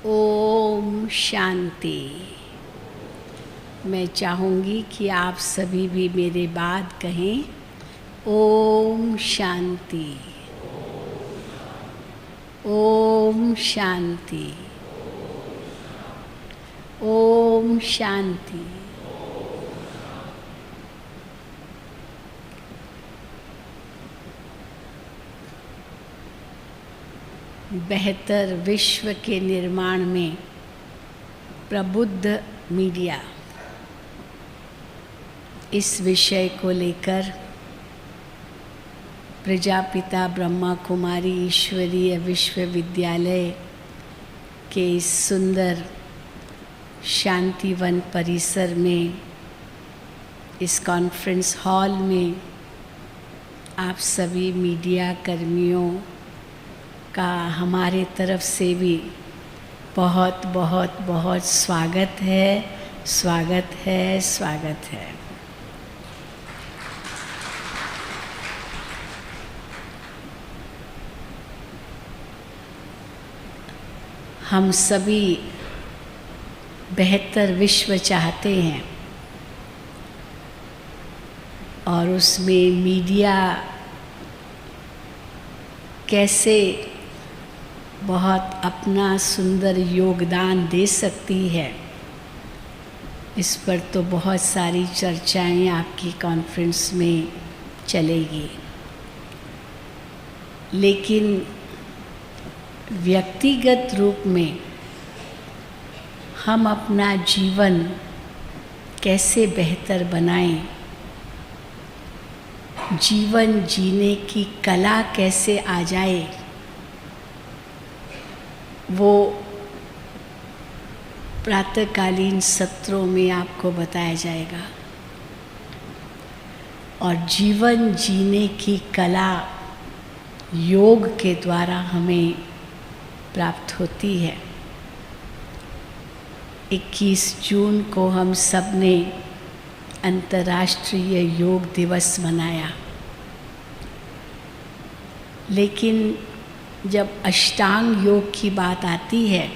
ओम शांति। मैं चाहूँगी कि आप सभी भी मेरे बाद कहें ओम शांति, ओम शांति, ओम शांति। बेहतर विश्व के निर्माण में प्रबुद्ध मीडिया, इस विषय को लेकर प्रजापिता ब्रह्मा कुमारी ईश्वरीय विश्वविद्यालय के इस सुंदर शांतिवन परिसर में, इस कॉन्फ्रेंस हॉल में आप सभी मीडिया कर्मियों का हमारे तरफ से भी बहुत बहुत बहुत स्वागत है, स्वागत है, स्वागत है। हम सभी बेहतर विश्व चाहते हैं और उसमें मीडिया कैसे बहुत अपना सुंदर योगदान दे सकती है, इस पर तो बहुत सारी चर्चाएं आपकी कॉन्फ्रेंस में चलेगी। लेकिन व्यक्तिगत रूप में हम अपना जीवन कैसे बेहतर बनाएं, जीवन जीने की कला कैसे आ जाए, वो प्रातःकालीन सत्रों में आपको बताया जाएगा। और जीवन जीने की कला योग के द्वारा हमें प्राप्त होती है। 21 जून को हम सब ने अंतर्राष्ट्रीय योग दिवस मनाया। लेकिन जब अष्टांग योग की बात आती है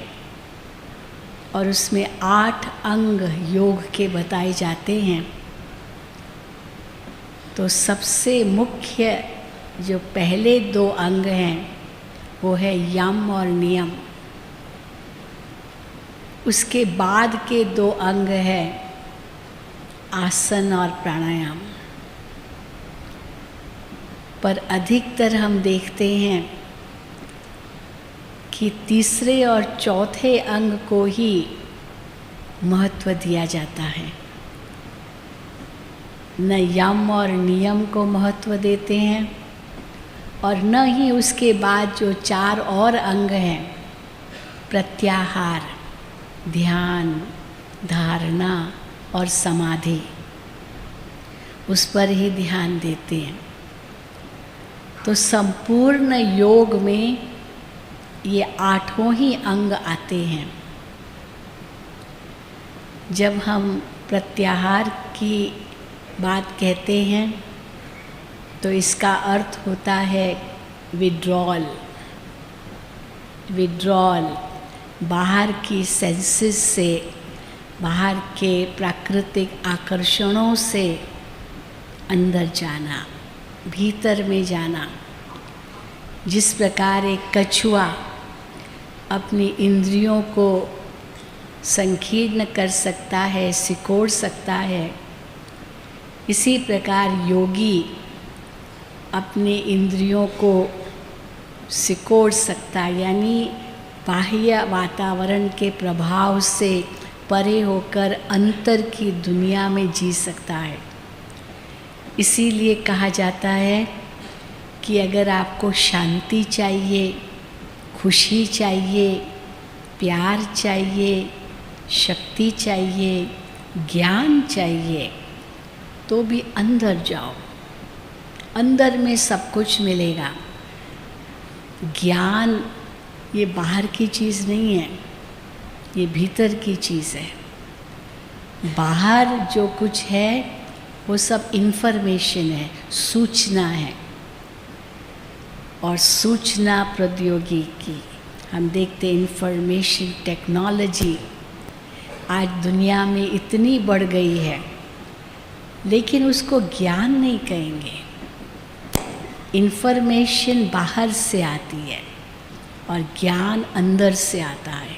और उसमें 8 अंग योग के बताए जाते हैं, तो सबसे मुख्य जो पहले 2 अंग हैं वो है यम और नियम। उसके बाद के 2 अंग हैं आसन और प्राणायाम। पर अधिकतर हम देखते हैं कि तीसरे और चौथे अंग को ही महत्व दिया जाता है, न यम और नियम को महत्व देते हैं और न ही उसके बाद जो 4 और अंग हैं, प्रत्याहार, ध्यान, धारणा और समाधि, उस पर ही ध्यान देते हैं। तो संपूर्ण योग में ये 8 ही अंग आते हैं। जब हम प्रत्याहार की बात कहते हैं तो इसका अर्थ होता है विड्रॉल। विड्रॉल, बाहर की सेंसेस से, बाहर के प्राकृतिक आकर्षणों से अंदर जाना, भीतर में जाना। जिस प्रकार एक कछुआ अपनी इंद्रियों को संकीर्ण कर सकता है, सिकोड़ सकता है, इसी प्रकार योगी अपने इंद्रियों को सिकोड़ सकता है, यानी बाह्य वातावरण के प्रभाव से परे होकर अंतर की दुनिया में जी सकता है। इसीलिए कहा जाता है कि अगर आपको शांति चाहिए, खुशी चाहिए, प्यार चाहिए, शक्ति चाहिए, ज्ञान चाहिए, तो भी अंदर जाओ। अंदर में सब कुछ मिलेगा। ज्ञान ये बाहर की चीज़ नहीं है, ये भीतर की चीज़ है। बाहर जो कुछ है वो सब इन्फॉर्मेशन है, सूचना है। और सूचना प्रौद्योगिकी हम देखते इंफॉर्मेशन टेक्नोलॉजी आज दुनिया में इतनी बढ़ गई है, लेकिन उसको ज्ञान नहीं कहेंगे। इंफॉर्मेशन बाहर से आती है और ज्ञान अंदर से आता है।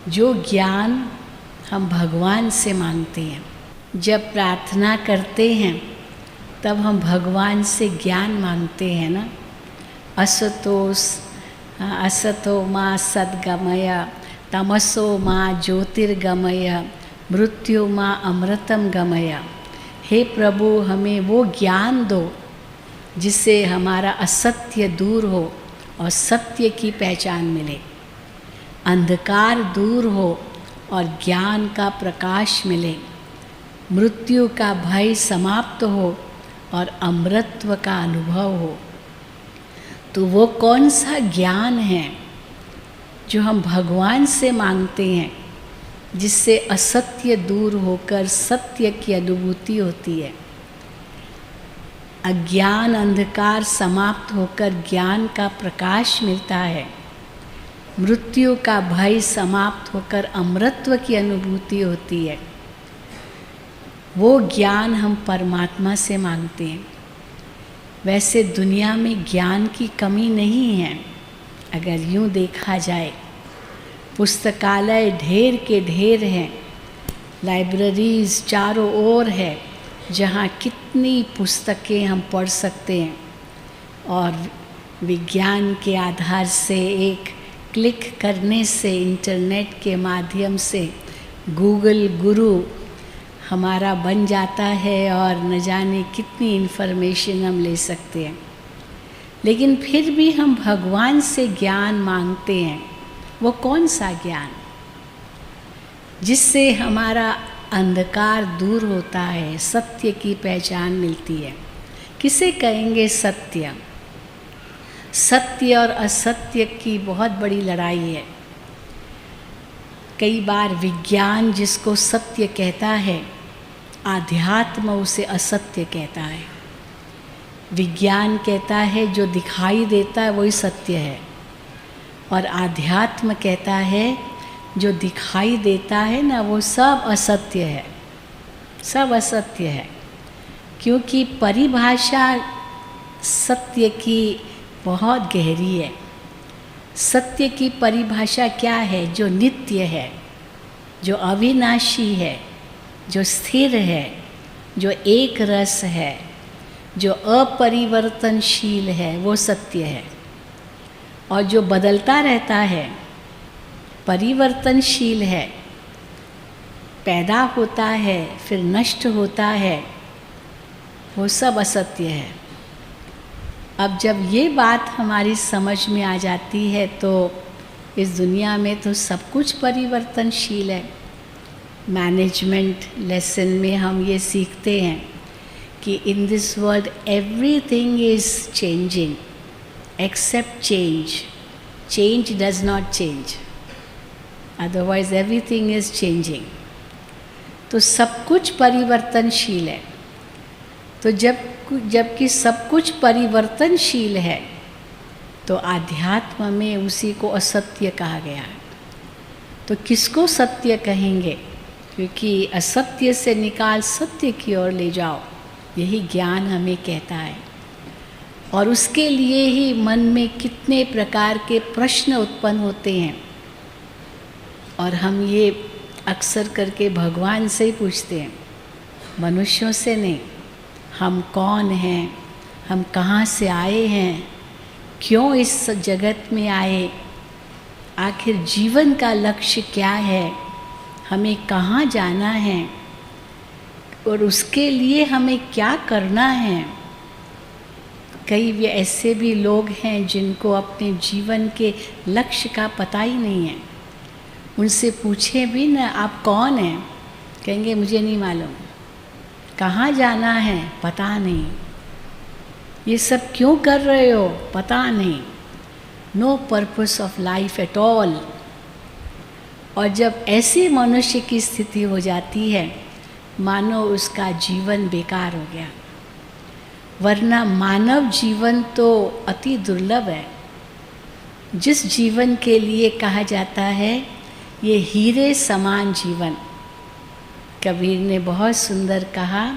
जो ज्ञान हम भगवान से मांगते हैं, जब प्रार्थना करते हैं तब हम भगवान से ज्ञान मांगते हैं ना। असतो मा सद्गमय, तमसो मा ज्योतिर्गमय, मृत्यु मा अमृतम गमय। हे प्रभु, हमें वो ज्ञान दो जिससे हमारा असत्य दूर हो और सत्य की पहचान मिले, अंधकार दूर हो और ज्ञान का प्रकाश मिले, मृत्यु का भय समाप्त हो और अमृतत्व का अनुभव हो। तो वो कौन सा ज्ञान है जो हम भगवान से मांगते हैं, जिससे असत्य दूर होकर सत्य की अनुभूति होती है, अज्ञान अंधकार समाप्त होकर ज्ञान का प्रकाश मिलता है, मृत्यु का भय समाप्त होकर अमृतत्व की अनुभूति होती है। वो ज्ञान हम परमात्मा से मांगते हैं। वैसे दुनिया में ज्ञान की कमी नहीं है। अगर यूँ देखा जाए, पुस्तकालय ढेर के ढेर हैं, लाइब्रेरीज़ चारों ओर है, जहाँ कितनी पुस्तकें हम पढ़ सकते हैं और विज्ञान के आधार से एक क्लिक करने से, इंटरनेट के माध्यम से गूगल गुरु हमारा बन जाता है और न जाने कितनी इन्फॉर्मेशन हम ले सकते हैं। लेकिन फिर भी हम भगवान से ज्ञान मांगते हैं। वो कौन सा ज्ञान जिससे हमारा अंधकार दूर होता है, सत्य की पहचान मिलती है। किसे कहेंगे सत्य? सत्य और असत्य की बहुत बड़ी लड़ाई है। कई बार विज्ञान जिसको सत्य कहता है, आध्यात्म उसे असत्य कहता है। विज्ञान कहता है जो दिखाई देता है वही सत्य है, और आध्यात्म कहता है जो दिखाई देता है ना, वो सब असत्य है, सब असत्य है। क्योंकि परिभाषा सत्य की बहुत गहरी है। सत्य की परिभाषा क्या है? जो नित्य है, जो अविनाशी है, जो स्थिर है, जो एक रस है, जो अपरिवर्तनशील है, वो सत्य है। और जो बदलता रहता है, परिवर्तनशील है, पैदा होता है फिर नष्ट होता है, वो सब असत्य है। अब जब ये बात हमारी समझ में आ जाती है तो इस दुनिया में तो सब कुछ परिवर्तनशील है। मैनेजमेंट लेसन में हम ये सीखते हैं कि in this world everything is changing except change. Change does not change, otherwise everything is changing. तो सब कुछ परिवर्तनशील है। तो जबकि सब कुछ परिवर्तनशील है, तो आध्यात्म में उसी को असत्य कहा गया है। तो किसको सत्य कहेंगे? क्योंकि असत्य से निकाल सत्य की ओर ले जाओ, यही ज्ञान हमें कहता है। और उसके लिए ही मन में कितने प्रकार के प्रश्न उत्पन्न होते हैं, और हम ये अक्सर करके भगवान से ही पूछते हैं, मनुष्यों से नहीं। हम कौन हैं? हम कहाँ से आए हैं? क्यों इस जगत में आए? आखिर जीवन का लक्ष्य क्या है? हमें कहाँ जाना है? और उसके लिए हमें क्या करना है? कई ऐसे भी लोग हैं जिनको अपने जीवन के लक्ष्य का पता ही नहीं है। उनसे पूछे भी ना, आप कौन हैं? कहेंगे मुझे नहीं मालूम। कहाँ जाना है? पता नहीं। ये सब क्यों कर रहे हो? पता नहीं। No purpose of life at all. और जब ऐसे मनुष्य की स्थिति हो जाती है, मानो उसका जीवन बेकार हो गया। वरना मानव जीवन तो अति दुर्लभ है। जिस जीवन के लिए कहा जाता है ये हीरे समान जीवन। कबीर ने बहुत सुंदर कहा,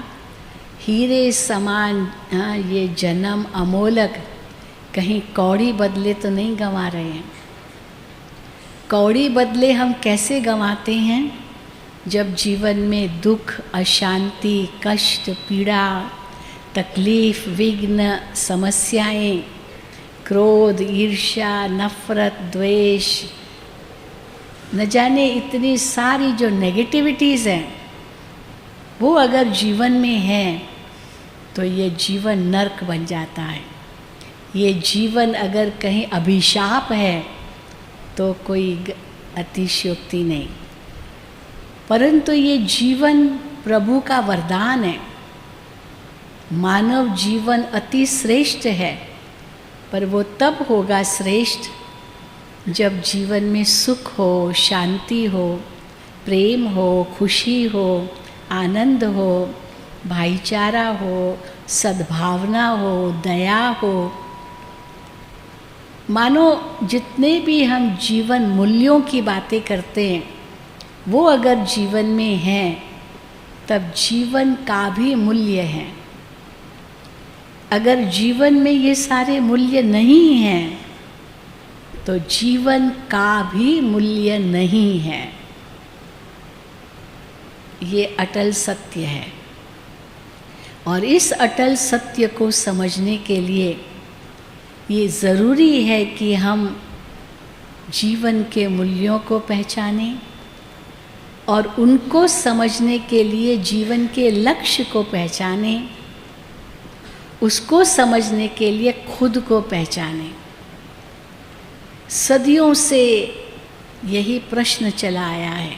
हीरे समान ये जन्म अमोलक, कहीं कौड़ी बदले तो नहीं गंवा रहे हैं। कौड़ी बदले हम कैसे गंवाते हैं? जब जीवन में दुख, अशांति, कष्ट, पीड़ा, तकलीफ, विघ्न, समस्याएं, क्रोध, ईर्ष्या, नफरत, द्वेष, न जाने इतनी सारी जो नेगेटिविटीज़ हैं, वो अगर जीवन में है तो ये जीवन नर्क बन जाता है। ये जीवन अगर कहीं अभिशाप है तो कोई अतिशयोक्ति नहीं, परंतु ये जीवन प्रभु का वरदान है। मानव जीवन अति श्रेष्ठ है, पर वो तब होगा श्रेष्ठ जब जीवन में सुख हो, शांति हो, प्रेम हो, खुशी हो, आनंद हो, भाईचारा हो, सद्भावना हो, दया हो। मानो जितने भी हम जीवन मूल्यों की बातें करते हैं वो अगर जीवन में हैं तब जीवन का भी मूल्य है। अगर जीवन में ये सारे मूल्य नहीं हैं तो जीवन का भी मूल्य नहीं है। ये अटल सत्य है और इस अटल सत्य को समझने के लिए ये ज़रूरी है कि हम जीवन के मूल्यों को पहचानें और उनको समझने के लिए जीवन के लक्ष्य को पहचानें, उसको समझने के लिए खुद को पहचानें। सदियों से यही प्रश्न चला आया है।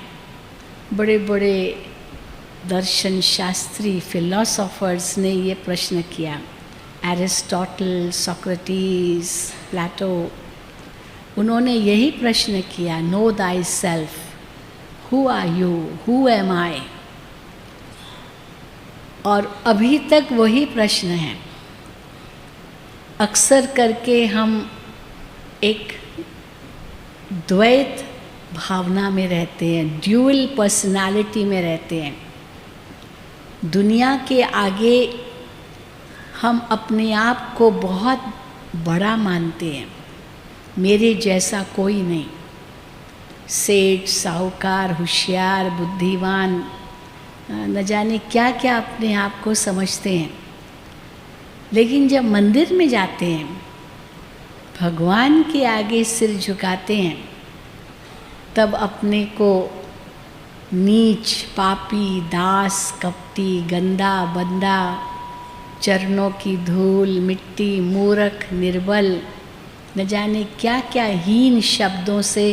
बड़े बड़े दर्शन शास्त्री, फिलोसोफर्स ने ये प्रश्न किया। एरिस्टोटल, सोक्रेटिस, प्लेटो, उन्होंने यही प्रश्न किया, know thy self, who are you, who am I. और अभी तक वही प्रश्न है। अक्सर करके हम एक द्वैत भावना में रहते हैं, ड्यूअल पर्सनालिटी में रहते हैं। दुनिया के आगे हम अपने आप को बहुत बड़ा मानते हैं, मेरे जैसा कोई नहीं। सेठ, साहूकार, होशियार, बुद्धिमान, न जाने क्या क्या अपने आप को समझते हैं। लेकिन जब मंदिर में जाते हैं, भगवान के आगे सिर झुकाते हैं, तब अपने को नीच, पापी, दास, कपटी, गंदा, बंदा, चरणों की धूल, मिट्टी, मूर्ख, निर्बल, न जाने क्या क्या हीन शब्दों से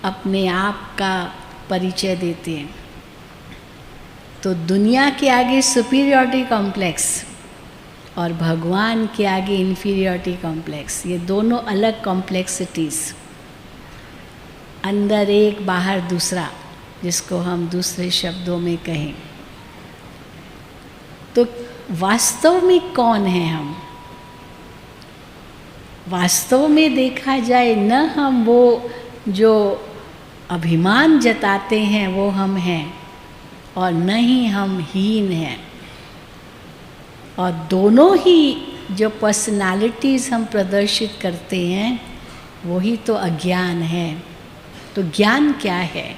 अपने आप का परिचय देते हैं। तो दुनिया के आगे सुपीरियरिटी कॉम्प्लेक्स और भगवान के आगे इन्फीरियरिटी कॉम्प्लेक्स, ये दोनों अलग कॉम्प्लेक्सिटीज़, अंदर एक बाहर दूसरा, जिसको हम दूसरे शब्दों में कहें। तो वास्तव में कौन है हम? वास्तव में देखा जाए, न हम वो जो अभिमान जताते हैं वो हम हैं, और न ही हम हीन हैं। और दोनों ही जो पर्सनालिटीज़ हम प्रदर्शित करते हैं वही तो अज्ञान है। तो ज्ञान क्या है?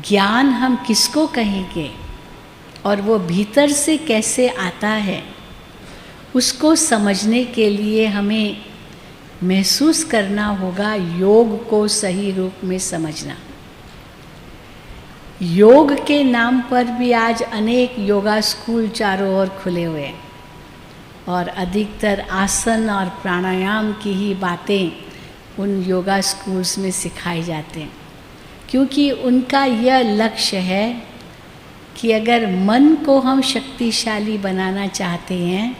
ज्ञान हम किसको कहेंगे और वो भीतर से कैसे आता है, उसको समझने के लिए हमें महसूस करना होगा योग को सही रूप में समझना। योग के नाम पर भी आज अनेक योगा स्कूल चारों ओर खुले हुए हैं और अधिकतर आसन और प्राणायाम की ही बातें उन योगा स्कूल्स में सिखाई जाते हैं, क्योंकि उनका यह लक्ष्य है कि अगर मन को हम शक्तिशाली बनाना चाहते हैं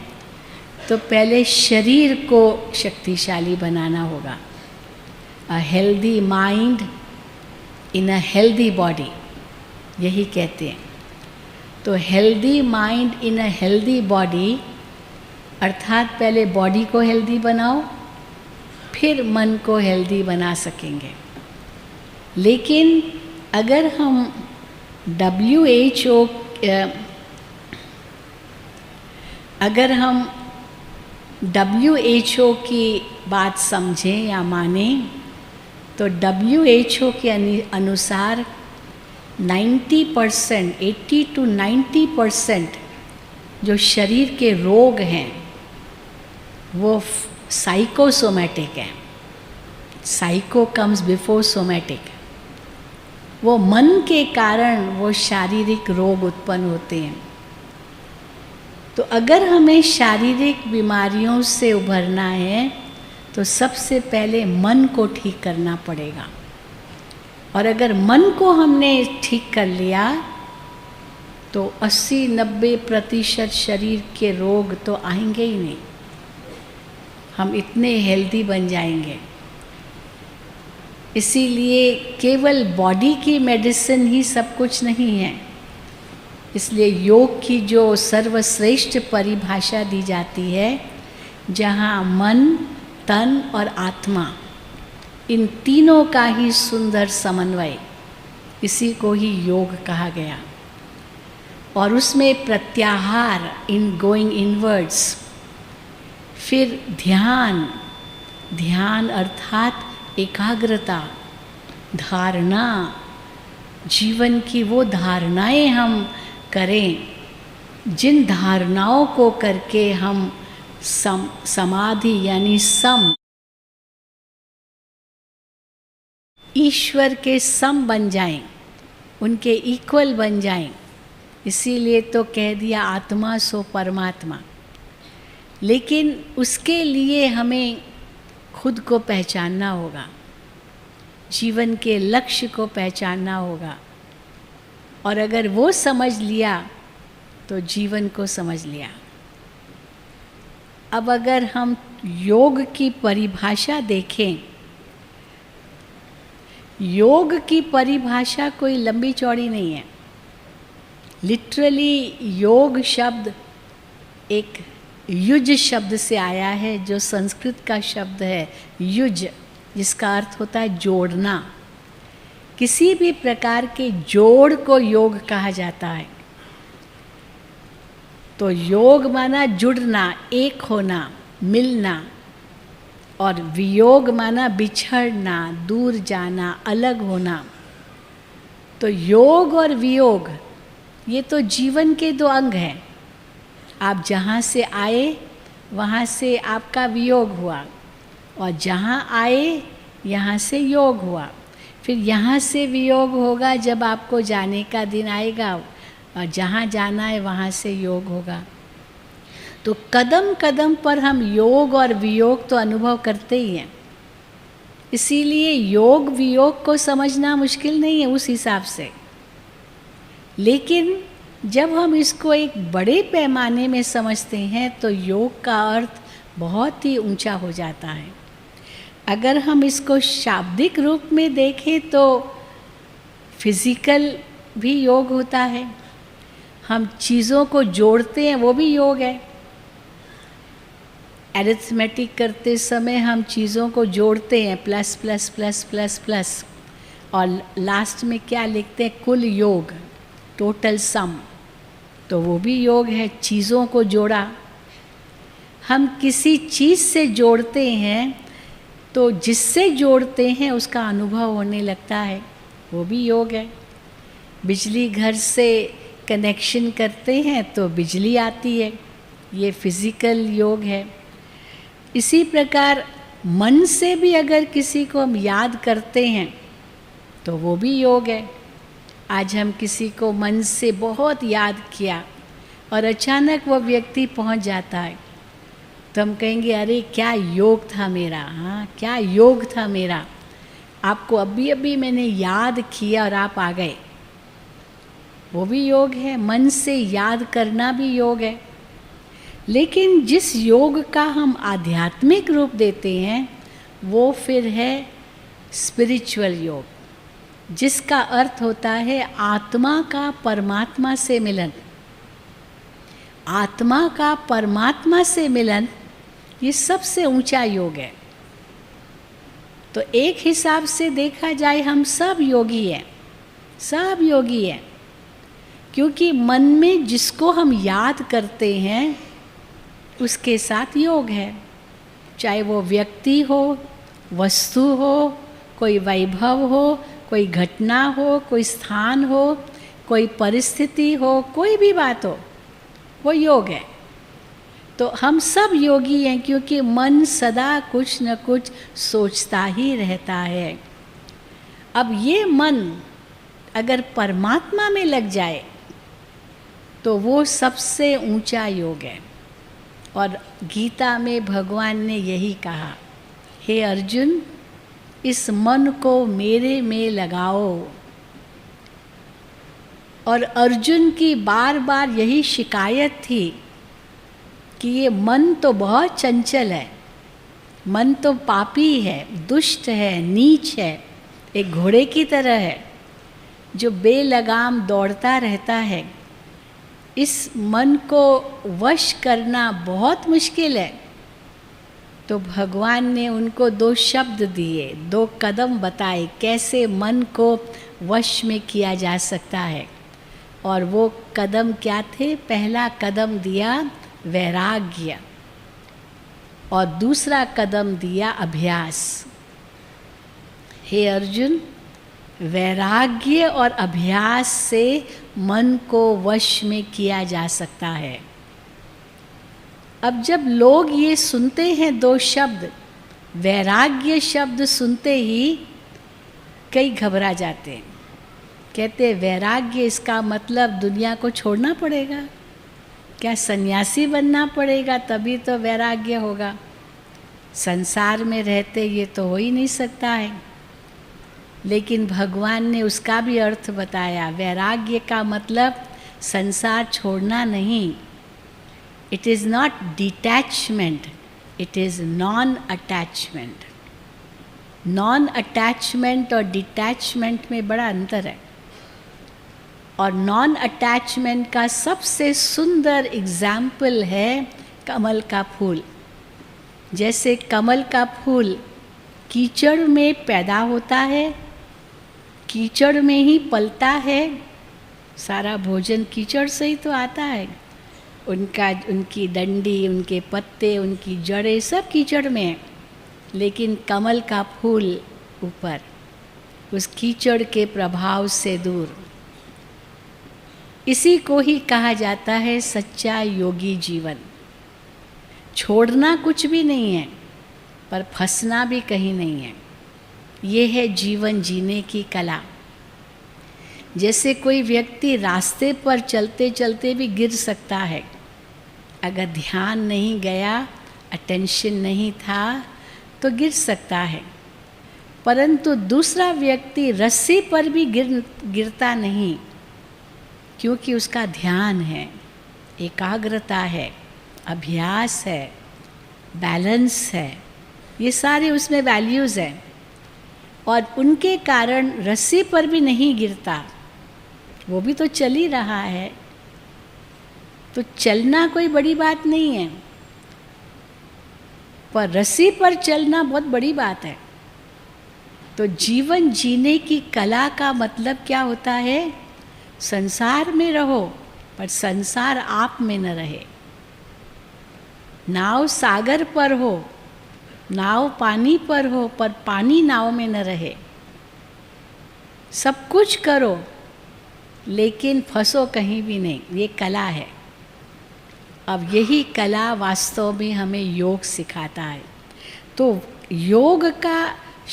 तो पहले शरीर को शक्तिशाली बनाना होगा। A healthy mind in a healthy body, यही कहते हैं। तो healthy mind in a healthy body अर्थात पहले बॉडी को हेल्दी बनाओ, फिर मन को हेल्दी बना सकेंगे। लेकिन अगर हम WHO की बात समझें या माने, तो WHO के अनुसार 90%, 80 to 90% जो शरीर के रोग हैं वो साइकोसोमैटिक है। Psycho comes before somatic. वो मन के कारण वो शारीरिक रोग उत्पन्न होते हैं। तो अगर हमें शारीरिक बीमारियों से उभरना है तो सबसे पहले मन को ठीक करना पड़ेगा। और अगर मन को हमने ठीक कर लिया तो 80-90% शरीर के रोग तो आएंगे ही नहीं, हम इतने हेल्दी बन जाएंगे। इसीलिए केवल बॉडी की मेडिसिन ही सब कुछ नहीं है। इसलिए योग की जो सर्वश्रेष्ठ परिभाषा दी जाती है, जहाँ मन, तन और आत्मा, इन तीनों का ही सुंदर समन्वय, इसी को ही योग कहा गया। और उसमें प्रत्याहार, इन गोइंग इनवर्ड्स, फिर ध्यान, ध्यान अर्थात एकाग्रता, धारणा, जीवन की वो धारणाएं हम करें जिन धारणाओं को करके हम समाधि यानी ईश्वर के सम बन जाएं, उनके इक्वल बन जाएं। इसीलिए तो कह दिया आत्मा सो परमात्मा। लेकिन उसके लिए हमें खुद को पहचानना होगा, जीवन के लक्ष्य को पहचानना होगा। और अगर वो समझ लिया तो जीवन को समझ लिया। अब अगर हम योग की परिभाषा देखें, योग की परिभाषा कोई लंबी चौड़ी नहीं है। लिटरली योग शब्द एक युज शब्द से आया है, जो संस्कृत का शब्द है युज, जिसका अर्थ होता है जोड़ना। किसी भी प्रकार के जोड़ को योग कहा जाता है। तो योग माना जुड़ना, एक होना, मिलना, और वियोग माना बिछड़ना, दूर जाना, अलग होना। तो योग और वियोग ये तो जीवन के दो अंग हैं। आप जहाँ से आए वहाँ से आपका वियोग हुआ, और जहाँ आए यहाँ से योग हुआ। फिर यहाँ से वियोग होगा जब आपको जाने का दिन आएगा, और जहाँ जाना है वहाँ से योग होगा। तो कदम कदम पर हम योग और वियोग तो अनुभव करते ही हैं। इसीलिए योग वियोग को समझना मुश्किल नहीं है उस हिसाब से। लेकिन जब हम इसको एक बड़े पैमाने में समझते हैं तो योग का अर्थ बहुत ही ऊंचा हो जाता है। अगर हम इसको शाब्दिक रूप में देखें तो फिजिकल भी योग होता है। हम चीज़ों को जोड़ते हैं, वो भी योग है। एरिथमेटिक करते समय हम चीज़ों को जोड़ते हैं, plus plus plus plus plus, और लास्ट में क्या लिखते हैं, कुल योग, टोटल सम। तो वो भी योग है, चीज़ों को जोड़ा। हम किसी चीज़ से जोड़ते हैं तो जिससे जोड़ते हैं उसका अनुभव होने लगता है, वो भी योग है। बिजली घर से कनेक्शन करते हैं तो बिजली आती है, ये फिजिकल योग है। इसी प्रकार मन से भी अगर किसी को हम याद करते हैं तो वो भी योग है। आज हम किसी को मन से बहुत याद किया और अचानक वो व्यक्ति पहुंच जाता है, तो हम कहेंगे अरे क्या योग था मेरा, हाँ क्या योग था मेरा, आपको अभी अभी मैंने याद किया और आप आ गए। वो भी योग है, मन से याद करना भी योग है। लेकिन जिस योग का हम आध्यात्मिक रूप देते हैं वो फिर है स्पिरिचुअल योग, जिसका अर्थ होता है आत्मा का परमात्मा से मिलन। आत्मा का परमात्मा से मिलन ये सबसे ऊंचा योग है। तो एक हिसाब से देखा जाए हम सब योगी हैं, सब योगी हैं, क्योंकि मन में जिसको हम याद करते हैं उसके साथ योग है। चाहे वो व्यक्ति हो, वस्तु हो, कोई वैभव हो, कोई घटना हो, कोई स्थान हो, कोई परिस्थिति हो, कोई भी बात हो, वो योग है। तो हम सब योगी हैं, क्योंकि मन सदा कुछ न कुछ सोचता ही रहता है। अब ये मन अगर परमात्मा में लग जाए तो वो सबसे ऊंचा योग है। और गीता में भगवान ने यही कहा, हे अर्जुन, इस मन को मेरे में लगाओ। और अर्जुन की बार बार यही शिकायत थी कि ये मन तो बहुत चंचल है, मन तो पापी है, दुष्ट है, नीच है, एक घोड़े की तरह है जो बेलगाम दौड़ता रहता है। इस मन को वश करना बहुत मुश्किल है। तो भगवान ने उनको 2 शब्द दिए, 2 कदम बताए कैसे मन को वश में किया जा सकता है। और वो कदम क्या थे? पहला कदम दिया वैराग्य, और दूसरा कदम दिया अभ्यास। हे अर्जुन, वैराग्य और अभ्यास से मन को वश में किया जा सकता है। अब जब लोग ये सुनते हैं 2 शब्द, वैराग्य शब्द सुनते ही कई घबरा जाते हैं, कहते वैराग्य, इसका मतलब दुनिया को छोड़ना पड़ेगा क्या? सन्यासी बनना पड़ेगा तभी तो वैराग्य होगा? संसार में रहते ये तो हो ही नहीं सकता है। लेकिन भगवान ने उसका भी अर्थ बताया। वैराग्य का मतलब संसार छोड़ना नहीं। It is not detachment, it is non attachment. Non attachment और डिटैचमेंट में बड़ा अंतर है। और नॉन अटैचमेंट का सबसे सुंदर एग्जाम्पल है कमल का फूल। जैसे कमल का फूल कीचड़ में पैदा होता है, कीचड़ में ही पलता है, सारा भोजन कीचड़ से ही तो आता है। उनकी डंडी, उनके पत्ते, उनकी जड़ें सब कीचड़ में है। लेकिन कमल का फूल ऊपर, उस कीचड़ के प्रभाव से दूर। इसी को ही कहा जाता है सच्चा योगी जीवन। छोड़ना कुछ भी नहीं है, पर फंसना भी कहीं नहीं है। ये है जीवन जीने की कला। जैसे कोई व्यक्ति रास्ते पर चलते चलते भी गिर सकता है, अगर ध्यान नहीं गया, अटेंशन नहीं था तो गिर सकता है। परंतु दूसरा व्यक्ति रस्सी पर भी गिरता नहीं, क्योंकि उसका ध्यान है, एकाग्रता है, अभ्यास है, बैलेंस है, ये सारे उसमें वैल्यूज़ हैं। और उनके कारण रस्सी पर भी नहीं गिरता, वो भी तो चल ही रहा है। तो चलना कोई बड़ी बात नहीं है, पर रस्सी पर चलना बहुत बड़ी बात है। तो जीवन जीने की कला का मतलब क्या होता है? संसार में रहो पर संसार आप में न रहे। नाव सागर पर हो, नाव पानी पर हो, पर पानी नाव में न रहे। सब कुछ करो लेकिन फंसो कहीं भी नहीं, ये कला है। अब यही कला वास्तव में हमें योग सिखाता है। तो योग का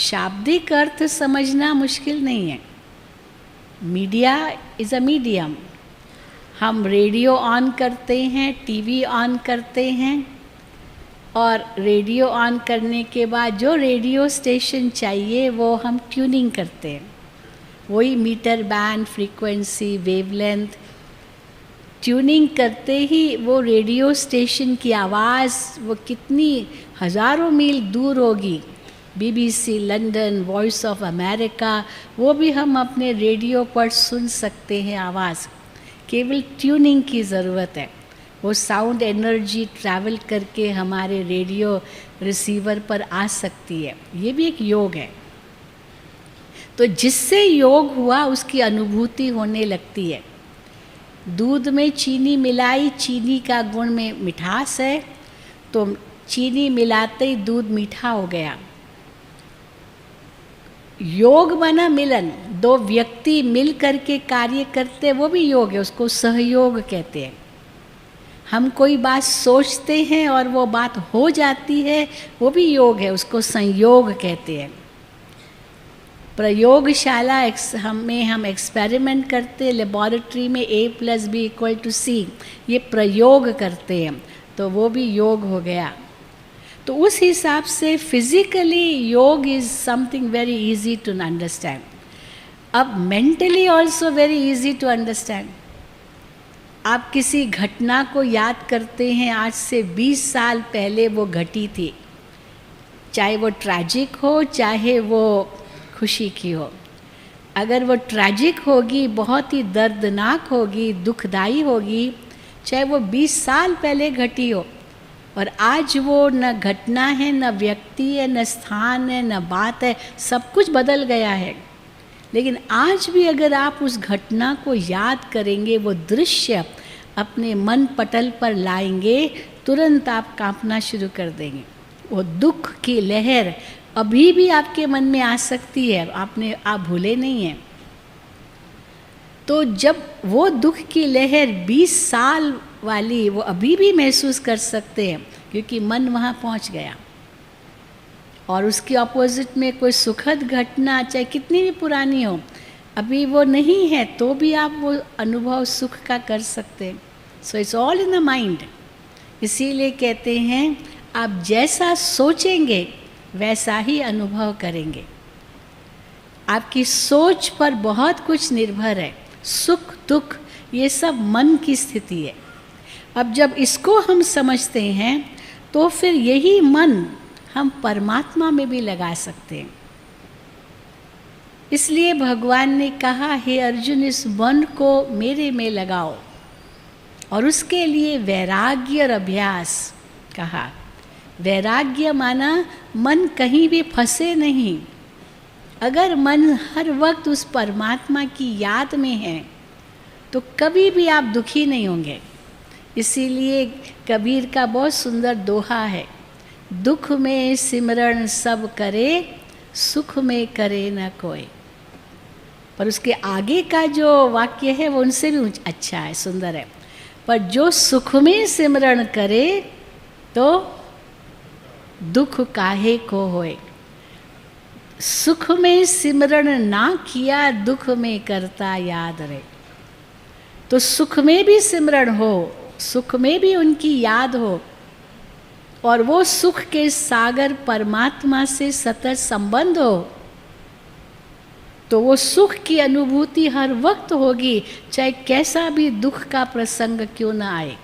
शाब्दिक अर्थ समझना मुश्किल नहीं है। Media is a medium. हम रेडियो ऑन करते हैं, टीवी ऑन करते हैं, और रेडियो ऑन करने के बाद जो रेडियो स्टेशन चाहिए वो हम ट्यूनिंग करते हैं। वही meter band, frequency, wavelength tuning करते ही वो रेडियो स्टेशन की आवाज़ वो कितनी हज़ारों मील दूर होगी, BBC London, voice of America, वो भी हम अपने रेडियो पर सुन सकते हैं आवाज़। केवल ट्यूनिंग की ज़रूरत है। वो साउंड एनर्जी ट्रैवल करके हमारे रेडियो रिसीवर पर आ सकती है। ये भी एक योग है। तो जिससे योग हुआ उसकी अनुभूति होने लगती है। दूध में चीनी मिलाई, चीनी का गुण में मिठास है, तो चीनी मिलाते ही दूध मीठा हो गया। योग बना मिलन, दो व्यक्ति मिल करके कार्य करते, वो भी योग है, उसको सहयोग कहते हैं। हम कोई बात सोचते हैं और वो बात हो जाती है, वो भी योग है, उसको संयोग कहते हैं। प्रयोगशाला हम एक्सपेरिमेंट करते, लेबॉरेटरी में A+B=C, ये प्रयोग करते हैं, तो वो भी योग हो गया। तो उस हिसाब से physically yoga is something very easy to understand. अब mentally also very easy to understand. आप किसी घटना को याद करते हैं, आज से 20 साल पहले वो घटी थी, चाहे वो ट्रैजिक हो चाहे वो खुशी की हो। अगर वो ट्रैजिक होगी, बहुत ही दर्दनाक होगी, दुखदाई होगी, चाहे वो 20 साल पहले घटी हो। और आज वो न घटना है, न व्यक्ति है, न स्थान है, न बात है, सब कुछ बदल गया है। लेकिन आज भी अगर आप उस घटना को याद करेंगे, वो दृश्य अपने मन पटल पर लाएंगे, तुरंत आप कांपना शुरू कर देंगे। वो दुख की लहर अभी भी आपके मन में आ सकती है, आप भूले नहीं हैं। तो जब वो दुख की लहर 20 साल वाली वो अभी भी महसूस कर सकते हैं, क्योंकि मन वहाँ पहुँच गया। और उसके ऑपोजिट में कोई सुखद घटना, चाहे कितनी भी पुरानी हो, अभी वो नहीं है तो भी आप वो अनुभव सुख का कर सकते हैं। So it's all in the mind. इसीलिए कहते हैं आप जैसा सोचेंगे वैसा ही अनुभव करेंगे। आपकी सोच पर बहुत कुछ निर्भर है। सुख दुख ये सब मन की स्थिति है। अब जब इसको हम समझते हैं तो फिर यही मन हम परमात्मा में भी लगा सकते हैं। इसलिए भगवान ने कहा, हे अर्जुन, इस मन को मेरे में लगाओ। और उसके लिए वैराग्य और अभ्यास कहा। वैराग्य माना मन कहीं भी फंसे नहीं। अगर मन हर वक्त उस परमात्मा की याद में है तो कभी भी आप दुखी नहीं होंगे। इसीलिए कबीर का बहुत सुंदर दोहा है, दुख में सिमरण सब करे, सुख में करे न कोई। पर उसके आगे का जो वाक्य है वो उनसे भी अच्छा है, सुंदर है। पर जो सुख में सिमरण करे तो दुख काहे को होए। सुख में सिमरण ना किया, दुख में करता याद रहे। तो सुख में भी सिमरण हो, सुख में भी उनकी याद हो, और वो सुख के सागर परमात्मा से सतत संबंध हो, तो वो सुख की अनुभूति हर वक्त होगी, चाहे कैसा भी दुख का प्रसंग क्यों ना आए।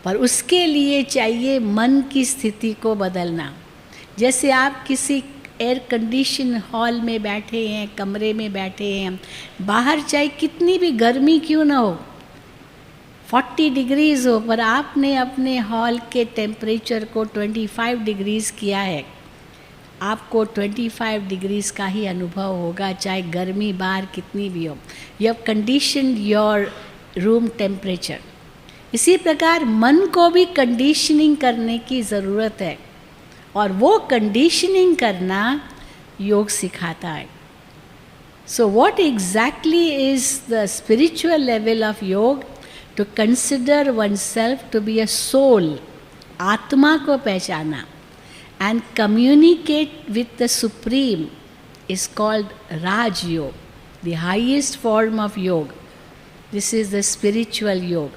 पर उसके लिए चाहिए मन की स्थिति को बदलना। जैसे आप किसी एयर कंडीशन हॉल में बैठे हैं, कमरे में बैठे हैं, बाहर चाहे कितनी भी गर्मी क्यों ना हो, 40 डिग्रीज़ हो, पर आपने अपने हॉल के टेम्परेचर को 25 डिग्रीज़ किया है, आपको 25 डिग्रीज़ का ही अनुभव होगा, चाहे गर्मी बाहर कितनी भी हो। You have conditioned your room temperature. इसी प्रकार मन को भी कंडीशनिंग करने की ज़रूरत है, और वो कंडीशनिंग करना योग सिखाता है। So what exactly is the spiritual level of yoga? To consider one self to be a soul, आत्मा को पहचाना, and communicate with the supreme is called Raj yoga, the highest form of yoga. This is the spiritual yoga.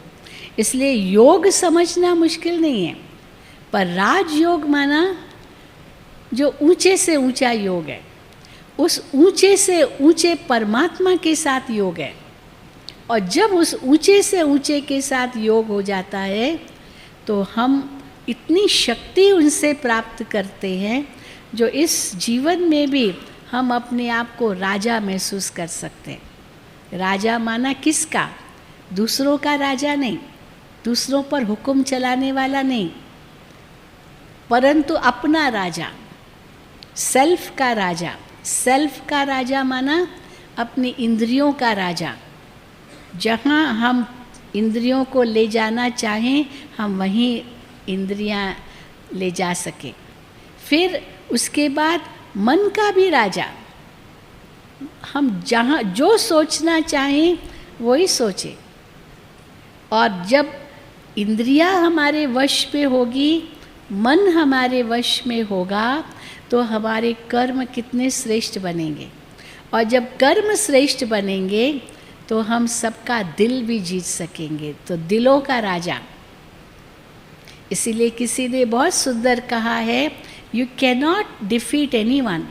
इसलिए योग समझना मुश्किल नहीं है, पर राजयोग माना जो ऊंचे से ऊंचा योग है, उस ऊंचे से ऊंचे परमात्मा के साथ योग है। और जब उस ऊंचे से ऊंचे के साथ योग हो जाता है तो हम इतनी शक्ति उनसे प्राप्त करते हैं जो इस जीवन में भी हम अपने आप को राजा महसूस कर सकते हैं। राजा माना किसका? दूसरों का राजा नहीं, दूसरों पर हुक्म चलाने वाला नहीं, परंतु अपना राजा, सेल्फ का राजा। सेल्फ का राजा माना अपनी इंद्रियों का राजा। जहाँ हम इंद्रियों को ले जाना चाहें, हम वहीं इंद्रियां ले जा सकें। फिर उसके बाद मन का भी राजा, हम जहाँ जो सोचना चाहें वही सोचें। और जब इंद्रियां हमारे वश पे होगी, मन हमारे वश में होगा, तो हमारे कर्म कितने श्रेष्ठ बनेंगे। और जब कर्म श्रेष्ठ बनेंगे तो हम सबका दिल भी जीत सकेंगे। तो दिलों का राजा। इसीलिए किसी ने बहुत सुंदर कहा है, यू कैनॉट डिफीट एनीवन।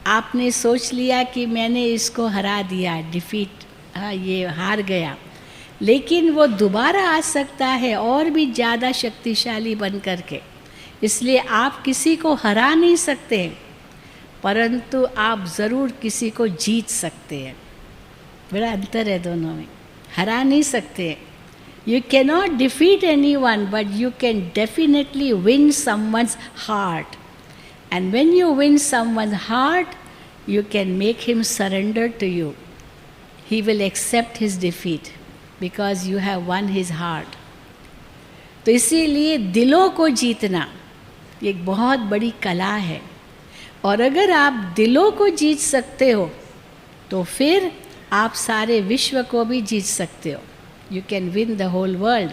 आपने सोच लिया कि मैंने इसको हरा दिया, डिफीट, ये हार गया, लेकिन वो दोबारा आ सकता है और भी ज़्यादा शक्तिशाली बन करके। इसलिए आप किसी को हरा नहीं सकते, परंतु आप ज़रूर किसी को जीत सकते हैं। बड़ा अंतर है दोनों में। हरा नहीं सकते, you cannot defeat anyone, but you can definitely win someone's heart. And when you win someone's heart, you can make him surrender to you. He will accept his defeat because you have won his heart. तो इसीलिए दिलों को जीतना एक बहुत बड़ी कला है। और अगर आप दिलों को जीत सकते हो तो फिर आप सारे विश्व को भी जीत सकते हो। You can win the whole world.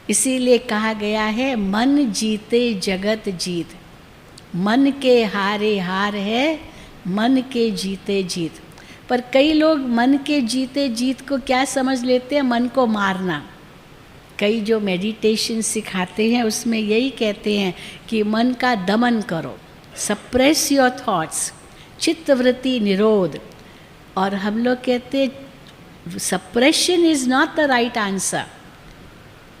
इसीलिए कहा गया है, मन जीते जगत जीत। मन के हारे हार है, मन के जीते जीत। पर कई लोग मन के जीते जीत को क्या समझ लेते हैं? मन को मारना। कई जो मेडिटेशन सिखाते हैं उसमें यही कहते हैं कि मन का दमन करो, सप्रेस योर थॉट्स, चित्तवृत्ति निरोध। और हम लोग कहते हैं suppression is not the right answer.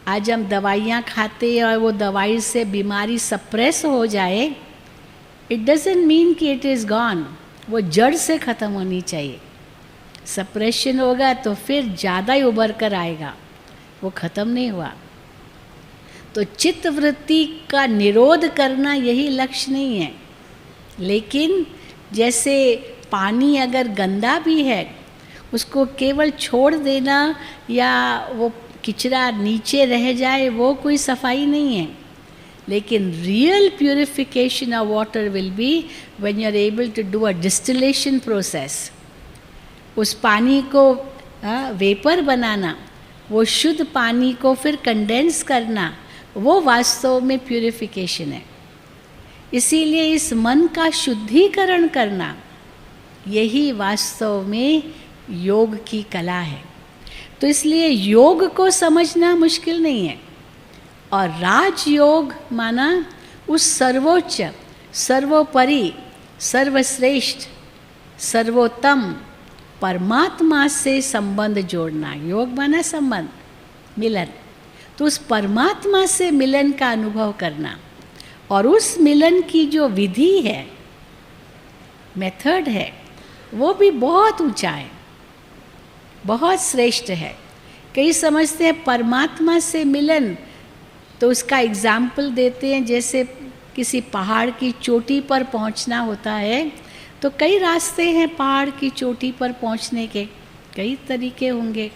आज हम दवाइयाँ खाते हैं और वो दवाई से बीमारी सप्रेस हो जाए, इट डजेंट मीन कि इट इज़ गॉन। वो जड़ से ख़त्म होनी चाहिए। सप्रेशन होगा तो फिर ज़्यादा ही उभर कर आएगा, वो ख़त्म नहीं हुआ। तो चित्तवृत्ति का निरोध करना यही लक्ष्य नहीं है। लेकिन जैसे पानी अगर गंदा भी है, उसको केवल छोड़ देना या वो किचरा नीचे रह जाए, वो कोई सफाई नहीं है। लेकिन real purification of water will be when you are able to do a distillation process. उस पानी को वेपर बनाना, वो शुद्ध पानी को फिर कंडेंस करना, वो वास्तव में प्यूरिफिकेशन है। इसीलिए इस मन का शुद्धिकरण करना, यही वास्तव में योग की कला है। तो इसलिए योग को समझना मुश्किल नहीं है। और राजयोग माना उस सर्वोच्च, सर्वोपरि, सर्वश्रेष्ठ, सर्वोत्तम परमात्मा से संबंध जोड़ना। योग माना संबंध, मिलन। तो उस परमात्मा से मिलन का अनुभव करना, और उस मिलन की जो विधि है, मेथड है, वो भी बहुत ऊंचा है, बहुत श्रेष्ठ है। कई समझते हैं परमात्मा से मिलन, तो उसका एग्जाम्पल देते हैं जैसे किसी पहाड़ की चोटी पर पहुंचना होता है, तो कई रास्ते हैं पहाड़ की चोटी पर पहुंचने के, कई तरीके होंगे।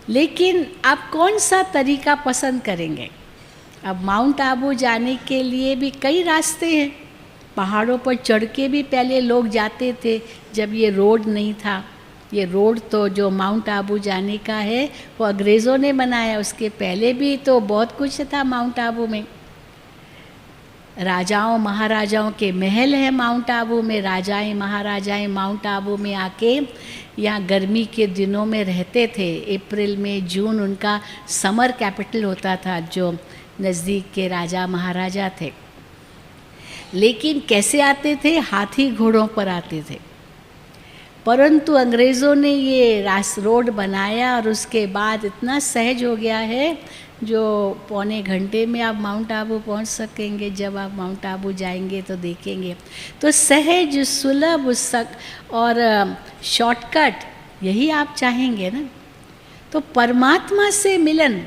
लेकिन आप कौन सा तरीका पसंद करेंगे? अब माउंट आबू जाने के लिए भी कई रास्ते हैं। पहाड़ों पर चढ़ के भी पहले लोग जाते थे, जब ये रोड नहीं था। ये रोड तो जो माउंट आबू जाने का है वो अंग्रेज़ों ने बनाया, उसके पहले भी तो बहुत कुछ था माउंट आबू में। राजाओं महाराजाओं के महल है माउंट आबू में। राजाएं महाराजाएं माउंट आबू में आके यहाँ गर्मी के दिनों में रहते थे। अप्रैल में जून उनका समर कैपिटल होता था, जो नज़दीक के राजा महाराजा थे। लेकिन कैसे आते थे? हाथी घोड़ों पर आते थे। परंतु अंग्रेज़ों ने ये रोड बनाया और उसके बाद इतना सहज हो गया है, जो पौने घंटे में आप माउंट आबू पहुंच सकेंगे। जब आप माउंट आबू जाएंगे तो देखेंगे। तो सहज, सुलभ और शॉर्टकट, यही आप चाहेंगे ना। तो परमात्मा से मिलन,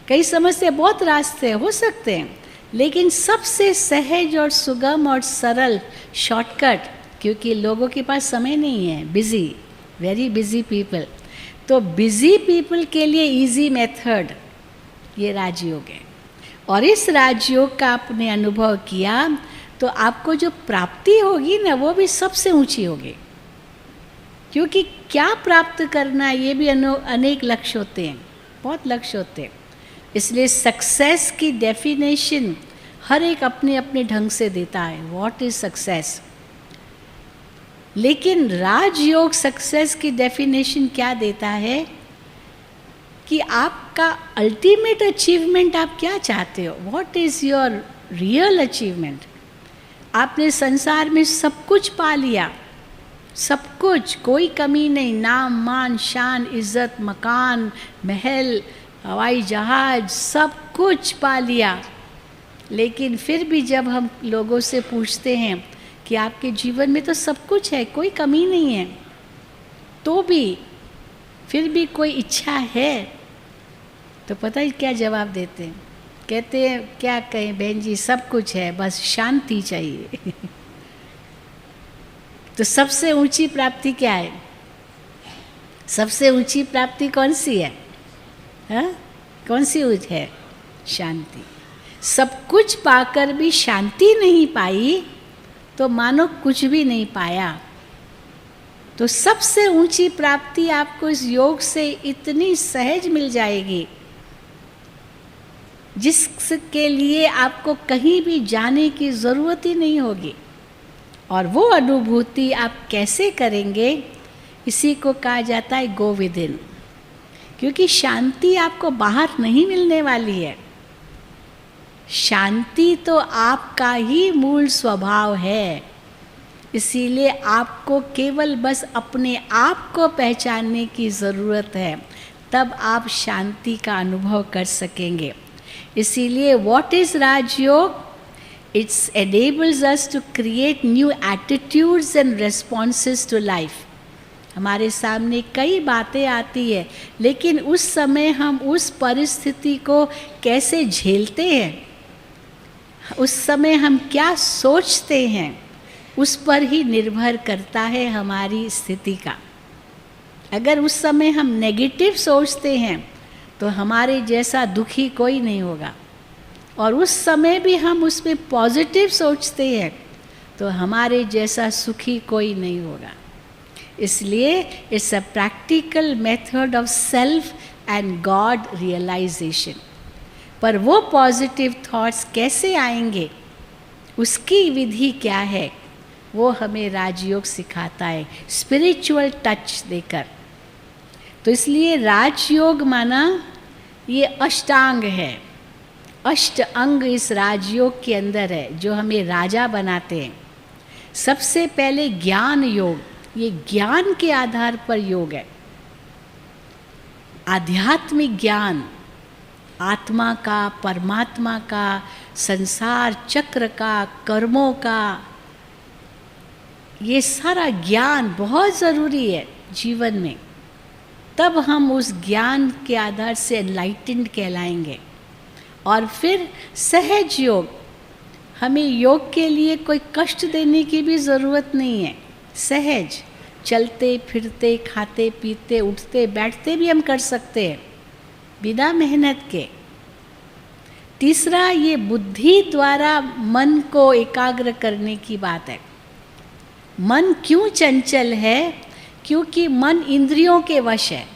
कई समझते बहुत रास्ते हो सकते हैं, लेकिन सबसे सहज और सुगम और सरल शॉर्टकट, क्योंकि लोगों के पास समय नहीं है, बिजी, वेरी बिजी पीपल, तो बिजी पीपल के लिए इजी मेथड ये राजयोग है। और इस राजयोग का आपने अनुभव किया तो आपको जो प्राप्ति होगी ना वो भी सबसे ऊंची होगी, क्योंकि क्या प्राप्त करना है ये भी अनेक लक्ष्य होते हैं, बहुत लक्ष्य होते हैं। इसलिए सक्सेस की डेफिनेशन हर एक अपने अपने ढंग से देता है, व्हाट इज सक्सेस। लेकिन राजयोग सक्सेस की डेफिनेशन क्या देता है कि आपका अल्टीमेट अचीवमेंट आप क्या चाहते हो, what is your real achievement. आपने संसार में सब कुछ पा लिया, सब कुछ, कोई कमी नहीं, नाम मान शान इज्जत मकान महल हवाई जहाज सब कुछ पा लिया, लेकिन फिर भी जब हम लोगों से पूछते हैं कि आपके जीवन में तो सब कुछ है, कोई कमी नहीं है, तो भी फिर भी कोई इच्छा है, तो पता है क्या जवाब देते हैं, कहते हैं क्या कहें बहन जी, सब कुछ है बस शांति चाहिए। तो सबसे ऊंची प्राप्ति क्या है, सबसे ऊंची प्राप्ति कौन सी है, हाँ? कौन सी ऊंच है, शांति। सब कुछ पाकर भी शांति नहीं पाई तो मानो कुछ भी नहीं पाया। तो सबसे ऊंची प्राप्ति आपको इस योग से इतनी सहज मिल जाएगी जिसके लिए आपको कहीं भी जाने की ज़रूरत ही नहीं होगी। और वो अनुभूति आप कैसे करेंगे, इसी को कहा जाता है गो विद इन, क्योंकि शांति आपको बाहर नहीं मिलने वाली है। शांति तो आपका ही मूल स्वभाव है, इसीलिए आपको केवल बस अपने आप को पहचानने की ज़रूरत है, तब आप शांति का अनुभव कर सकेंगे। इसीलिए what is Rajyoga, it's enables us to create new attitudes and responses to life। हमारे सामने कई बातें आती है, लेकिन उस समय हम उस परिस्थिति को कैसे झेलते हैं, उस समय हम क्या सोचते हैं, उस पर ही निर्भर करता है हमारी स्थिति का। अगर उस समय हम नेगेटिव सोचते हैं तो हमारे जैसा दुखी कोई नहीं होगा, और उस समय भी हम उसमें पॉजिटिव सोचते हैं तो हमारे जैसा सुखी कोई नहीं होगा। इसलिए it's a practical method of self and God realisation. पर वो पॉजिटिव थॉट्स कैसे आएंगे, उसकी विधि क्या है, वो हमें राजयोग सिखाता है, स्पिरिचुअल टच देकर। तो इसलिए राजयोग माना ये अष्टांग है, अष्ट अंग इस राजयोग के अंदर है जो हमें राजा बनाते हैं। सबसे पहले ज्ञान योग, ये ज्ञान के आधार पर योग है, आध्यात्मिक ज्ञान, आत्मा का, परमात्मा का, संसार चक्र का, कर्मों का, ये सारा ज्ञान बहुत ज़रूरी है जीवन में। तब हम उस ज्ञान के आधार से एनलाइटेंड कहलाएंगे। और फिर सहज योग, हमें योग के लिए कोई कष्ट देने की भी ज़रूरत नहीं है, सहज चलते फिरते खाते पीते उठते बैठते भी हम कर सकते हैं बिना मेहनत के। तीसरा, ये बुद्धि द्वारा मन को एकाग्र करने की बात है। मन क्यों चंचल है, क्योंकि मन इंद्रियों के वश है।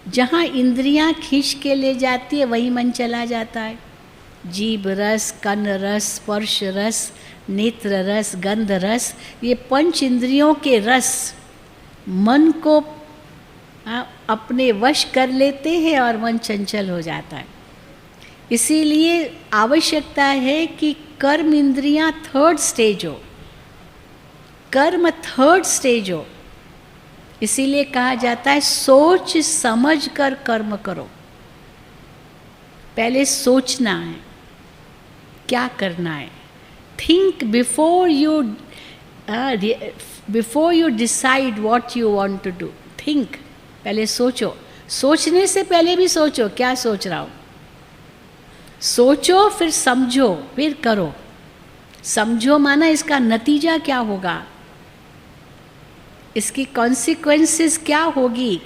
जहाँ इंद्रियाँ खींच के ले जाती है वहीं मन चला जाता है। जीभ रस, कन रस, स्पर्श रस, नेत्र रस, गंध रस, ये पंच इंद्रियों के रस मन को अपने वश कर लेते हैं और मन चंचल हो जाता है। इसीलिए आवश्यकता है कि कर्म इंद्रियां थर्ड स्टेज हो, कर्म थर्ड स्टेज हो। इसीलिए कहा जाता है सोच समझ कर कर्म करो। पहले सोचना है क्या करना है, think before you decide what you want to do, think पहले सोचो, सोचने से पहले भी सोचो क्या सोच रहा हो। सोचो, फिर समझो, फिर करो। समझो माना इसका नतीजा क्या होगा, इसकी कॉन्सिक्वेंसेस क्या होगी,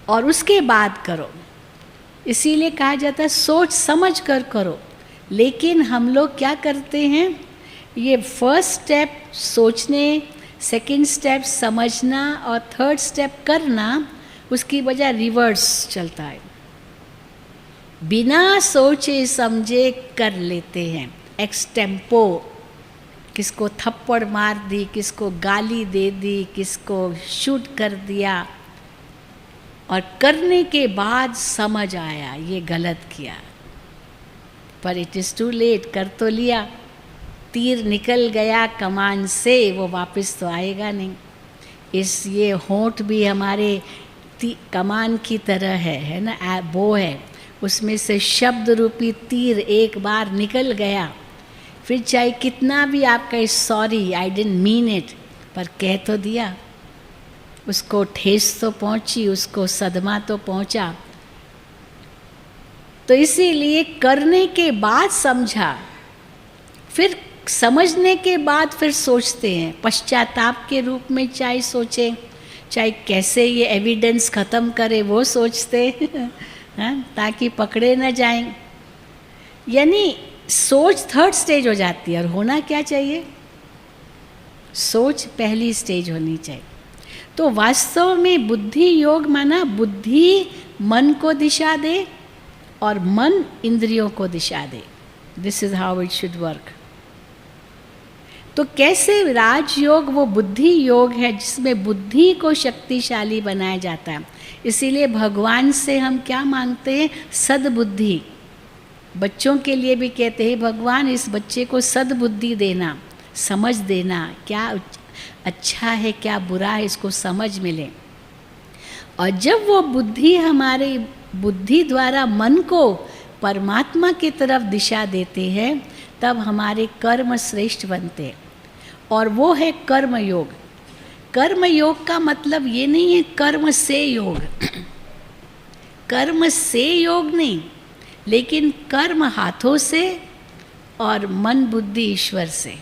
और उसके बाद करो। इसीलिए कहा जाता है सोच समझ कर करो। लेकिन हम लोग क्या करते हैं, ये फर्स्ट स्टेप सोचने, सेकंड स्टेप समझना और थर्ड स्टेप करना, उसकी वजह रिवर्स चलता है। बिना सोचे समझे कर लेते हैं, एक्सटेम्पो। किसको थप्पड़ मार दी, किसको गाली दे दी, किसको शूट कर दिया, और करने के बाद समझ आया ये गलत किया, पर इट इज़ टू लेट। कर तो लिया, तीर निकल गया कमान से, वो वापस तो आएगा नहीं। ये होंठ भी हमारे कमान की तरह है ना, बो है, उसमें से शब्द रूपी तीर एक बार निकल गया, फिर चाहे कितना भी आप कहे sorry I didn't mean it, पर कह तो दिया, उसको ठेस तो पहुंची, उसको सदमा तो पहुंचा। तो इसीलिए करने के बाद समझा, फिर समझने के बाद फिर सोचते हैं, पश्चाताप के रूप में चाहे सोचें, चाहे कैसे ये एविडेंस ख़त्म करे वो सोचते हैं ताकि पकड़े न जाएं। यानी सोच थर्ड स्टेज हो जाती है, और होना क्या चाहिए, सोच पहली स्टेज होनी चाहिए। तो वास्तव में बुद्धि योग माना बुद्धि मन को दिशा दे और मन इंद्रियों को दिशा दे। This is how it should work. तो कैसे राजयोग वो बुद्धि योग है जिसमें बुद्धि को शक्तिशाली बनाया जाता है। इसीलिए भगवान से हम क्या मांगते हैं, सद्बुद्धि। बच्चों के लिए भी कहते हैं भगवान इस बच्चे को सद्बुद्धि देना, समझ देना, क्या अच्छा है क्या बुरा है इसको समझ मिले। और जब वो बुद्धि हमारे बुद्धि द्वारा मन को परमात्मा की तरफ दिशा देते हैं, तब हमारे कर्म श्रेष्ठ बनते हैं, और वो है कर्म योग। कर्म योग का मतलब ये नहीं है कर्म से योग कर्म से योग नहीं, लेकिन कर्म हाथों से और मन बुद्धि ईश्वर से।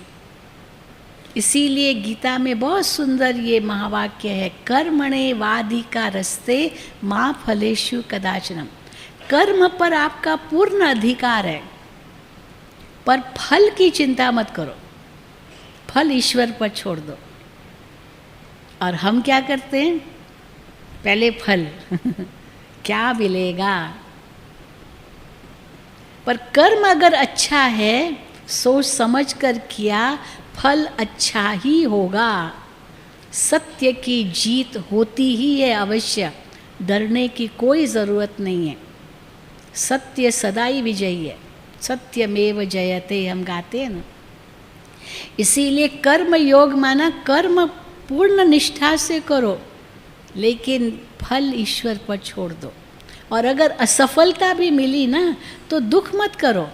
इसीलिए गीता में बहुत सुंदर ये महावाक्य है, कर्मणे वाधिका रस्ते माँ फलेषु कदाचनम। कर्म पर आपका पूर्ण अधिकार है, पर फल की चिंता मत करो, फल ईश्वर पर छोड़ दो। और हम क्या करते हैं, पहले फल क्या मिलेगा। पर कर्म अगर अच्छा है, सोच समझ कर किया, फल अच्छा ही होगा। सत्य की जीत होती ही है अवश्य, डरने की कोई ज़रूरत नहीं है। सत्य सदा ही विजयी है, सत्यमेव जयते हम गाते हैं ना। इसीलिए कर्म योग माना कर्म पूर्ण निष्ठा से करो, लेकिन फल ईश्वर पर छोड़ दो। और अगर असफलता भी मिली ना तो दुख मत करो,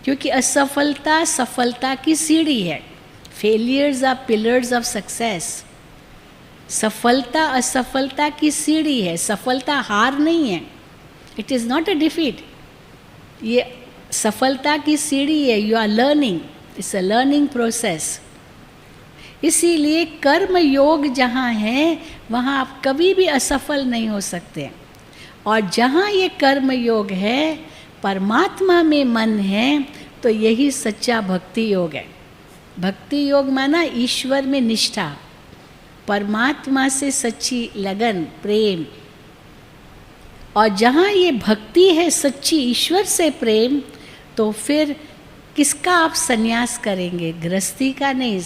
क्योंकि असफलता सफलता की सीढ़ी है। Failures are pillars of success. सफलता असफलता की सीढ़ी है, सफलता हार नहीं है। It is not a defeat, ये सफलता की सीढ़ी है। You are learning, it's a learning process. इसीलिए कर्म योग जहाँ है वहाँ आप कभी भी असफल नहीं हो सकते। और जहाँ ये कर्म योग है, परमात्मा में मन है, तो यही सच्चा भक्ति योग है। भक्ति योग माना ईश्वर में निष्ठा, परमात्मा से सच्ची लगन, प्रेम। और जहाँ ये भक्ति है सच्ची ईश्वर से प्रेम, तो फिर किसका आप संन्यास करेंगे, गृहस्थी का नहीं,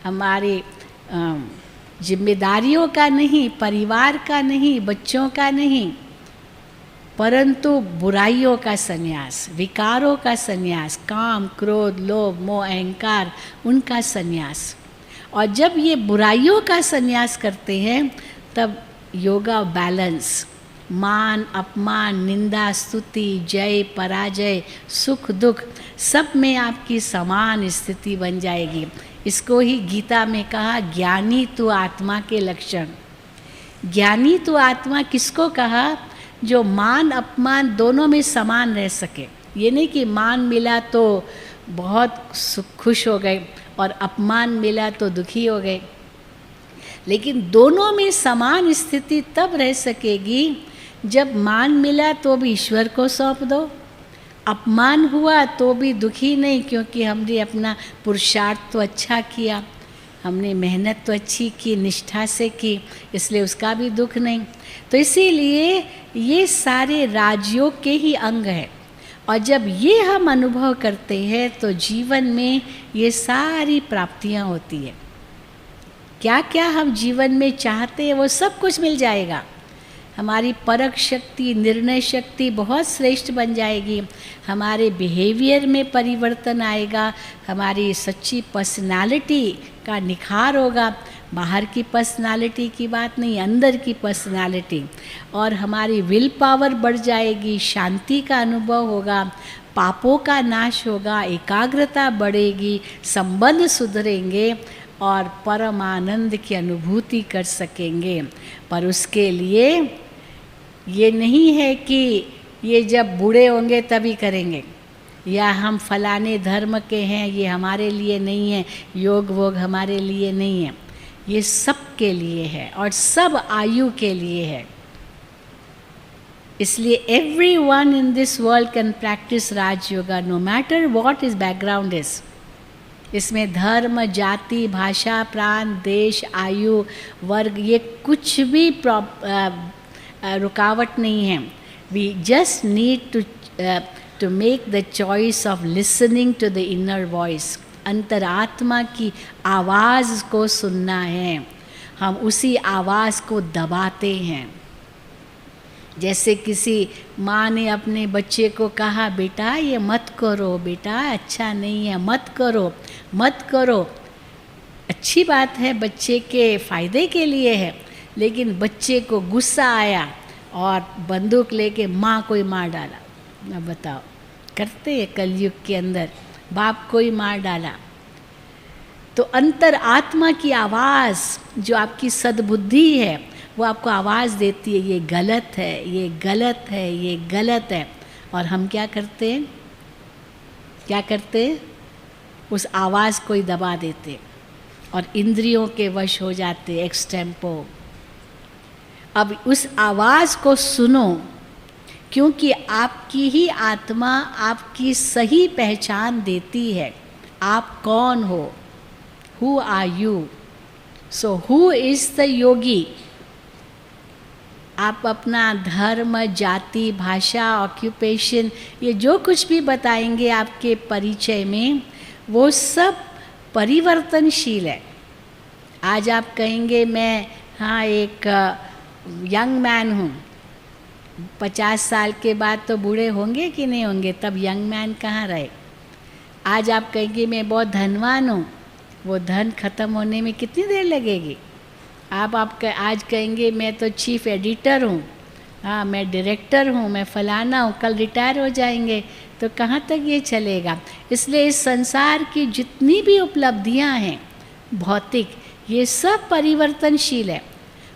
हमारे जिम्मेदारियों का नहीं, परिवार का नहीं, बच्चों का नहीं, परंतु बुराइयों का संन्यास, विकारों का संन्यास, काम क्रोध लोभ मोह अहंकार, उनका संन्यास। और जब ये बुराइयों का संन्यास करते हैं तब योगा बैलेंस, मान अपमान, निंदा स्तुति, जय पराजय, सुख दुख, सब में आपकी समान स्थिति बन जाएगी। इसको ही गीता में कहा ज्ञानी तु आत्मा के लक्षण। ज्ञानी तो आत्मा किसको कहा? जो मान अपमान दोनों में समान रह सके। ये नहीं कि मान मिला तो बहुत खुश हो गए और अपमान मिला तो दुखी हो गए, लेकिन दोनों में समान स्थिति तब रह सकेगी जब मान मिला तो भी ईश्वर को सौंप दो, अपमान हुआ तो भी दुखी नहीं, क्योंकि हमने अपना पुरुषार्थ तो अच्छा किया, हमने मेहनत तो अच्छी की, निष्ठा से की, इसलिए उसका भी दुख नहीं। तो इसीलिए ये सारे राजयोग के ही अंग हैं, और जब ये हम अनुभव करते हैं तो जीवन में ये सारी प्राप्तियां होती है। क्या क्या हम जीवन में चाहते हैं वो सब कुछ मिल जाएगा। हमारी परख शक्ति, निर्णय शक्ति बहुत श्रेष्ठ बन जाएगी, हमारे बिहेवियर में परिवर्तन आएगा, हमारी सच्ची पर्सनालिटी का निखार होगा। बाहर की पर्सनालिटी की बात नहीं, अंदर की पर्सनालिटी, और हमारी विल पावर बढ़ जाएगी, शांति का अनुभव होगा, पापों का नाश होगा, एकाग्रता बढ़ेगी, संबंध सुधरेंगे और परम आनंद की अनुभूति कर सकेंगे। पर उसके लिए ये नहीं है कि ये जब बूढ़े होंगे तभी करेंगे, या हम फलाने धर्म के हैं ये हमारे लिए नहीं है, योग वोग हमारे लिए नहीं है। ये सब के लिए है और सब आयु के लिए है। इसलिए everyone in this world can practice Raj yoga no matter what his background is। इसमें धर्म, जाति, भाषा, प्रांत, देश, आयु, वर्ग ये कुछ भी रुकावट नहीं है। We just need to make the choice of listening to the inner voice। अंतरात्मा की आवाज़ को सुनना है, हम उसी आवाज़ को दबाते हैं। जैसे किसी माँ ने अपने बच्चे को कहा, बेटा ये मत करो, बेटा अच्छा नहीं है, मत करो मत करो। अच्छी बात है, बच्चे के फ़ायदे के लिए है, लेकिन बच्चे को गुस्सा आया और बंदूक लेके माँ को ही मार डाला। अब बताओ, करते हैं कलयुग के अंदर, बाप को ही मार डाला। तो अंतर आत्मा की आवाज़ जो आपकी सद्बुद्धि है वो आपको आवाज़ देती है, ये गलत है, ये गलत है, ये गलत है। और हम क्या करते हैं, क्या करते हैं? उस आवाज़ को ही दबा देते और इंद्रियों के वश हो जाते एक्सटेम्पो। अब उस आवाज़ को सुनो, क्योंकि आपकी ही आत्मा आपकी सही पहचान देती है, आप कौन हो, who are you. So who is the yogi. आप अपना धर्म, जाति, भाषा, ऑक्यूपेशन, ये जो कुछ भी बताएंगे आपके परिचय में, वो सब परिवर्तनशील है। आज आप कहेंगे मैं हाँ एक यंग मैन हूँ, 50 साल के बाद तो बूढ़े होंगे कि नहीं होंगे, तब यंग मैन कहाँ रहे। आज आप कहेंगे मैं बहुत धनवान हूँ, वो धन खत्म होने में कितनी देर लगेगी। आप आज कहेंगे मैं तो चीफ एडिटर हूँ, हाँ मैं डायरेक्टर हूँ, मैं फलाना हूँ, कल रिटायर हो जाएंगे, तो कहाँ तक ये चलेगा। इसलिए इस संसार की जितनी भी उपलब्धियाँ हैं भौतिक, ये सब परिवर्तनशील है,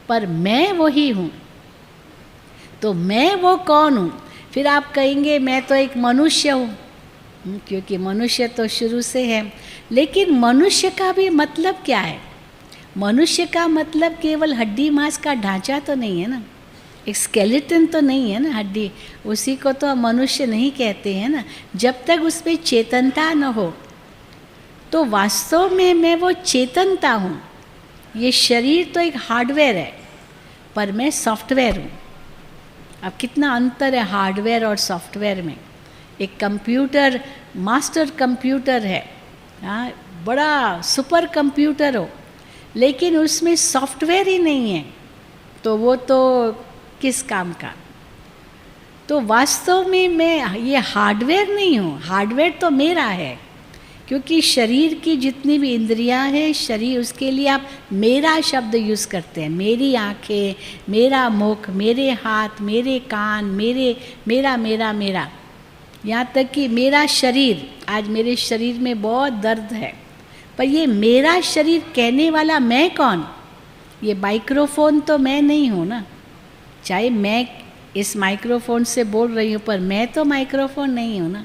पर मैं वही हूँ। तो मैं वो कौन हूँ? फिर आप कहेंगे मैं तो एक मनुष्य हूँ, क्योंकि मनुष्य तो शुरू से है। लेकिन मनुष्य का भी मतलब क्या है? मनुष्य का मतलब केवल हड्डी मांस का ढांचा तो नहीं है ना, एक स्केलेटन तो नहीं है ना हड्डी, उसी को तो मनुष्य नहीं कहते हैं ना। जब तक उसमें चेतनता न हो तो वास्तव में मैं वो चेतनता हूँ। ये शरीर तो एक हार्डवेयर है, पर मैं सॉफ्टवेयर हूँ। अब कितना अंतर है हार्डवेयर और सॉफ्टवेयर में। एक कंप्यूटर मास्टर कंप्यूटर है, हाँ बड़ा सुपर कंप्यूटर हो, लेकिन उसमें सॉफ्टवेयर ही नहीं है, तो वो तो किस काम का। तो वास्तव में मैं ये हार्डवेयर नहीं हूँ, हार्डवेयर तो मेरा है, क्योंकि शरीर की जितनी भी इंद्रियां हैं, शरीर, उसके लिए आप मेरा शब्द यूज़ करते हैं। मेरी आँखें, मेरा मुख, मेरे हाथ, मेरे कान, मेरा मेरा मेरा, यहाँ तक कि मेरा शरीर। आज मेरे शरीर में बहुत दर्द है, पर ये मेरा शरीर कहने वाला मैं कौन? ये माइक्रोफोन तो मैं नहीं हूँ ना, चाहे मैं इस माइक्रोफोन से बोल रही हूँ पर मैं तो माइक्रोफोन नहीं हूँ ना।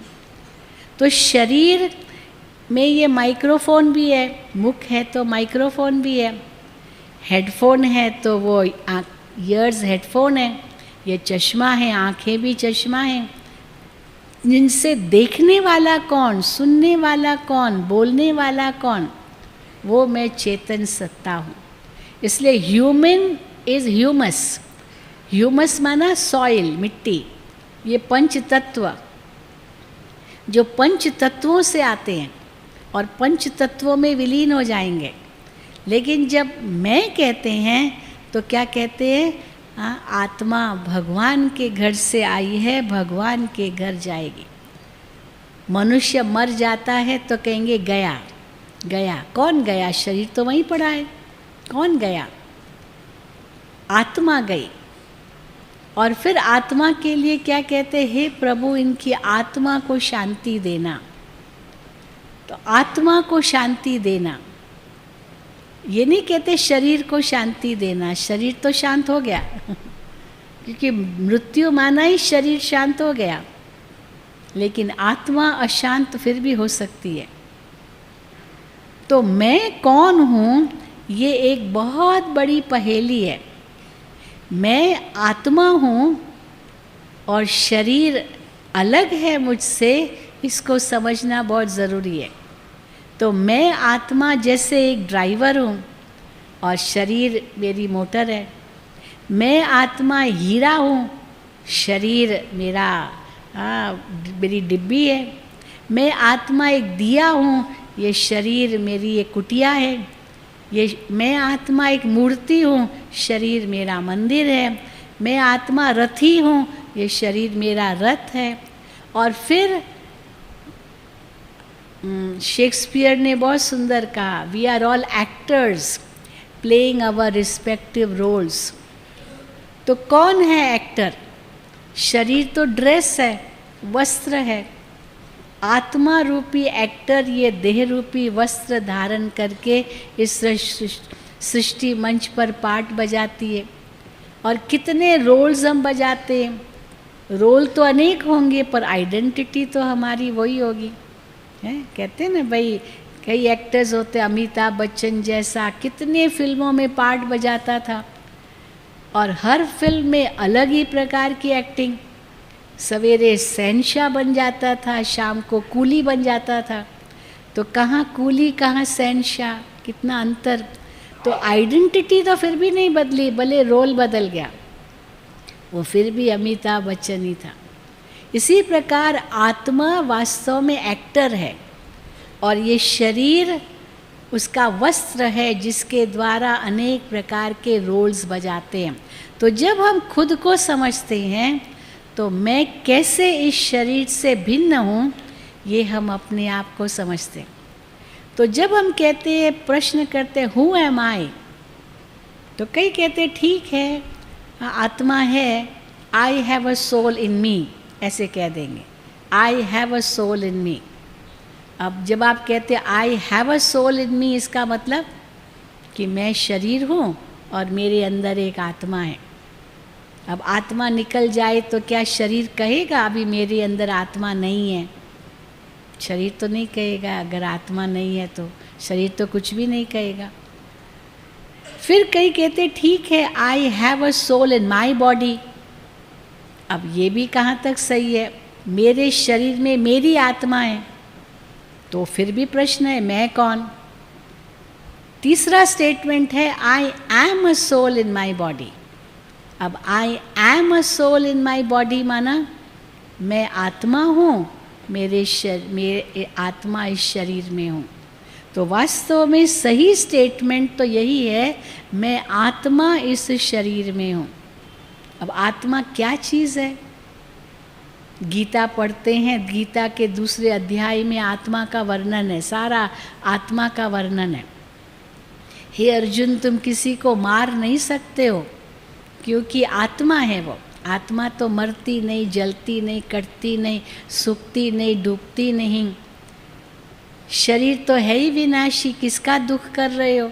तो शरीर में ये माइक्रोफोन भी है, मुख है तो माइक्रोफोन भी है, हेडफोन है तो वो ईयर्स हेडफोन है, ये चश्मा है, आँखें भी चश्मा है। जिनसे देखने वाला कौन, सुनने वाला कौन, बोलने वाला कौन, वो मैं चेतन सत्ता हूँ। इसलिए ह्यूमन इज ह्यूमस। ह्यूमस माना सॉइल, मिट्टी। ये पंच तत्व जो पंच तत्वों से आते हैं और पंच तत्वों में विलीन हो जाएंगे। लेकिन जब मैं कहते हैं तो क्या कहते हैं? आत्मा भगवान के घर से आई है, भगवान के घर जाएगी। मनुष्य मर जाता है तो कहेंगे गया गया। कौन गया? शरीर तो वहीं पड़ा है। कौन गया? आत्मा गई। और फिर आत्मा के लिए क्या कहते? हे प्रभु, इनकी आत्मा को शांति देना। तो आत्मा को शांति देना, ये नहीं कहते शरीर को शांति देना। शरीर तो शांत हो गया क्योंकि मृत्यु माना ही शरीर शांत हो गया। लेकिन आत्मा अशांत फिर भी हो सकती है। तो मैं कौन हूँ, ये एक बहुत बड़ी पहेली है। मैं आत्मा हूँ और शरीर अलग है मुझसे, इसको समझना बहुत ज़रूरी है। तो मैं आत्मा जैसे एक ड्राइवर हूँ और शरीर मेरी मोटर है। मैं आत्मा हीरा हूँ, शरीर मेरी डिब्बी है। मैं आत्मा एक दिया हूँ, ये शरीर मेरी एक कुटिया है। मैं आत्मा एक मूर्ति हूँ, शरीर मेरा मंदिर है। मैं आत्मा रथी हूँ, ये शरीर मेरा रथ है। और फिर शेक्सपियर ने बहुत सुंदर कहा, we are all actors playing our respective roles. तो कौन है एक्टर? शरीर तो ड्रेस है, वस्त्र है। आत्मा रूपी एक्टर ये देह रूपी वस्त्र धारण करके इस सृष्टि मंच पर पार्ट बजाती है। और कितने रोल्स हम बजाते हैं। रोल तो अनेक होंगे पर आइडेंटिटी तो हमारी वही होगी, है? कहते हैं ना भाई, कई एक्टर्स होते, अमिताभ बच्चन जैसा कितने फिल्मों में पार्ट बजाता था और हर फिल्म में अलग ही प्रकार की एक्टिंग। सवेरे शहंशाह बन जाता था, शाम को कूली बन जाता था। तो कहाँ कूली, कहाँ शहंशाह, कितना अंतर। तो आइडेंटिटी तो फिर भी नहीं बदली, भले रोल बदल गया, वो फिर भी अमिताभ बच्चन ही था। इसी प्रकार आत्मा वास्तव में एक्टर है और ये शरीर उसका वस्त्र है जिसके द्वारा अनेक प्रकार के रोल्स बजाते हैं। तो जब हम खुद को समझते हैं तो मैं कैसे इस शरीर से भिन्न हूँ, ये हम अपने आप को समझते हैं। तो जब हम कहते हैं, प्रश्न करते हैं हु एम आई, तो कई कहते हैं ठीक है आत्मा है, आई हैव अ सोल इन मी, ऐसे कह देंगे आई हैव अ सोल इन मी। अब जब आप कहते हैं आई हैव अ सोल इन मी, इसका मतलब कि मैं शरीर हूँ और मेरे अंदर एक आत्मा है। अब आत्मा निकल जाए तो क्या शरीर कहेगा अभी मेरे अंदर आत्मा नहीं है? शरीर तो नहीं कहेगा। अगर आत्मा नहीं है तो शरीर तो कुछ भी नहीं कहेगा। फिर कई कहते ठीक है I have a soul in my body. अब ये भी कहाँ तक सही है? मेरे शरीर में मेरी आत्मा है, तो फिर भी प्रश्न है मैं कौन? तीसरा स्टेटमेंट है I am a soul in my body. अब I am a soul in my body माना मैं आत्मा हूँ, मेरे आत्मा इस शरीर में हूँ। तो वास्तव में सही स्टेटमेंट तो यही है, मैं आत्मा इस शरीर में हूँ। अब आत्मा क्या चीज़ है? गीता पढ़ते हैं, गीता के दूसरे अध्याय में आत्मा का वर्णन है, सारा आत्मा का वर्णन है। हे अर्जुन, तुम किसी को मार नहीं सकते हो क्योंकि आत्मा है वो। आत्मा तो मरती नहीं, जलती नहीं, कटती नहीं, सूखती नहीं, डूबती नहीं। शरीर तो है ही विनाशी, किसका दुख कर रहे हो?